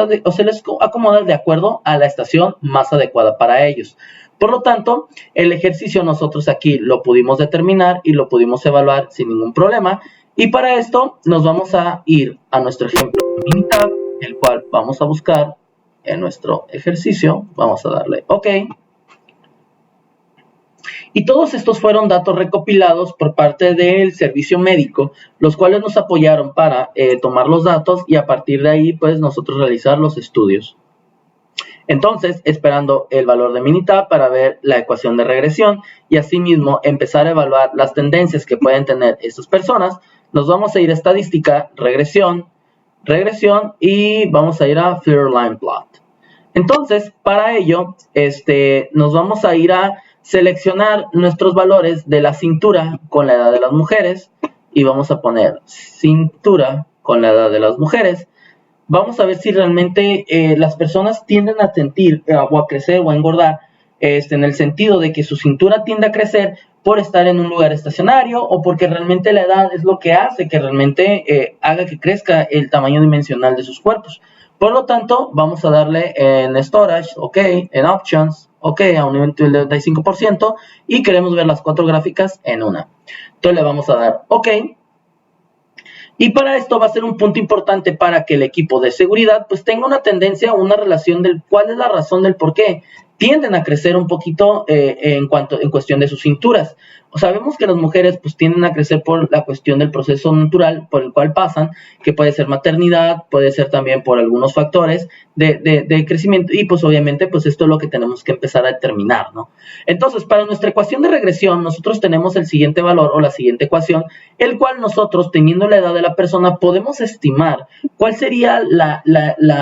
acomoda de acuerdo a la estación más adecuada para ellos. Por lo tanto, el ejercicio nosotros aquí lo pudimos determinar y lo pudimos evaluar sin ningún problema. Y para esto nos vamos a ir a nuestro ejemplo Minitab, el cual vamos a buscar en nuestro ejercicio. Vamos a darle OK. Y todos estos fueron datos recopilados por parte del servicio médico, los cuales nos apoyaron para tomar los datos y a partir de ahí pues nosotros realizar los estudios. Entonces, esperando el valor de Minitab para ver la ecuación de regresión y asimismo empezar a evaluar las tendencias que pueden tener estas personas, nos vamos a ir a estadística, regresión y vamos a ir a Feeder Line Plot. Entonces, para ello, nos vamos a ir a seleccionar nuestros valores de la cintura con la edad de las mujeres y vamos a poner cintura con la edad de las mujeres. Vamos a ver si realmente las personas tienden a sentir o a crecer o a engordar en el sentido de que su cintura tiende a crecer por estar en un lugar estacionario o porque realmente la edad es lo que hace que realmente haga que crezca el tamaño dimensional de sus cuerpos. Por lo tanto, vamos a darle en Storage, OK, en Options, OK, a un nivel del 95% y queremos ver las 4 gráficas en una. Entonces le vamos a dar OK. Y para esto va a ser un punto importante para que el equipo de seguridad pues tenga una tendencia o una relación del cuál es la razón del por qué tienden a crecer un poquito en cuestión de sus cinturas. Sabemos que las mujeres pues tienden a crecer por la cuestión del proceso natural por el cual pasan, que puede ser maternidad, puede ser también por algunos factores de crecimiento y pues obviamente pues esto es lo que tenemos que empezar a determinar, ¿no? Entonces, para nuestra ecuación de regresión nosotros tenemos el siguiente valor o la siguiente ecuación, el cual nosotros teniendo la edad de la persona podemos estimar cuál sería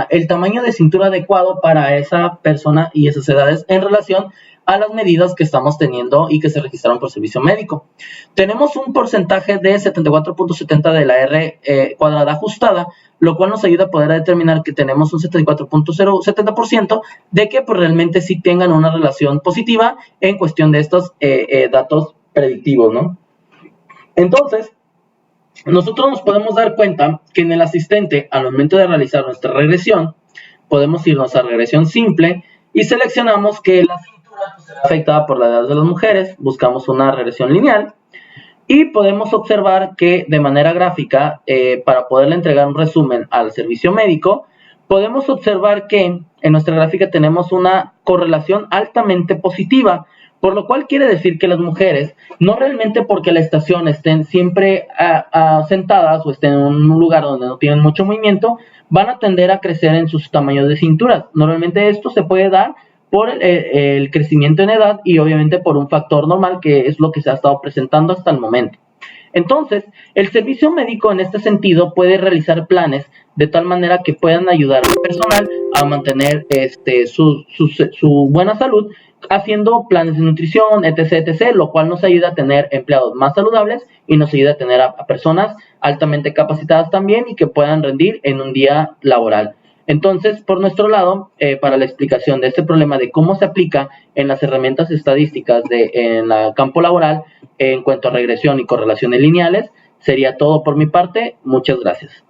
el tamaño de cintura adecuado para esa persona y esas edades en relación a las medidas que estamos teniendo y que se registraron por servicio médico. Tenemos un porcentaje de 74.70 de la R cuadrada ajustada, lo cual nos ayuda a poder determinar que tenemos un 74.070% de que pues, realmente sí tengan una relación positiva en cuestión de estos datos predictivos, ¿no? Entonces, nosotros nos podemos dar cuenta que en el asistente, al momento de realizar nuestra regresión, podemos irnos a regresión simple y seleccionamos que la será afectada por la edad de las mujeres, buscamos una regresión lineal y podemos observar que de manera gráfica, para poderle entregar un resumen al servicio médico, podemos observar que en nuestra gráfica tenemos una correlación altamente positiva, por lo cual quiere decir que las mujeres, no realmente porque la estación estén siempre sentadas o estén en un lugar donde no tienen mucho movimiento, van a tender a crecer en sus tamaños de cinturas. Normalmente esto se puede dar por el crecimiento en edad y obviamente por un factor normal que es lo que se ha estado presentando hasta el momento. Entonces, el servicio médico en este sentido puede realizar planes de tal manera que puedan ayudar al personal a mantener su buena salud, haciendo planes de nutrición, etc., lo cual nos ayuda a tener empleados más saludables y nos ayuda a tener a personas altamente capacitadas también y que puedan rendir en un día laboral. Entonces, por nuestro lado, para la explicación de este problema de cómo se aplica en las herramientas estadísticas en el campo laboral en cuanto a regresión y correlaciones lineales, sería todo por mi parte. Muchas gracias.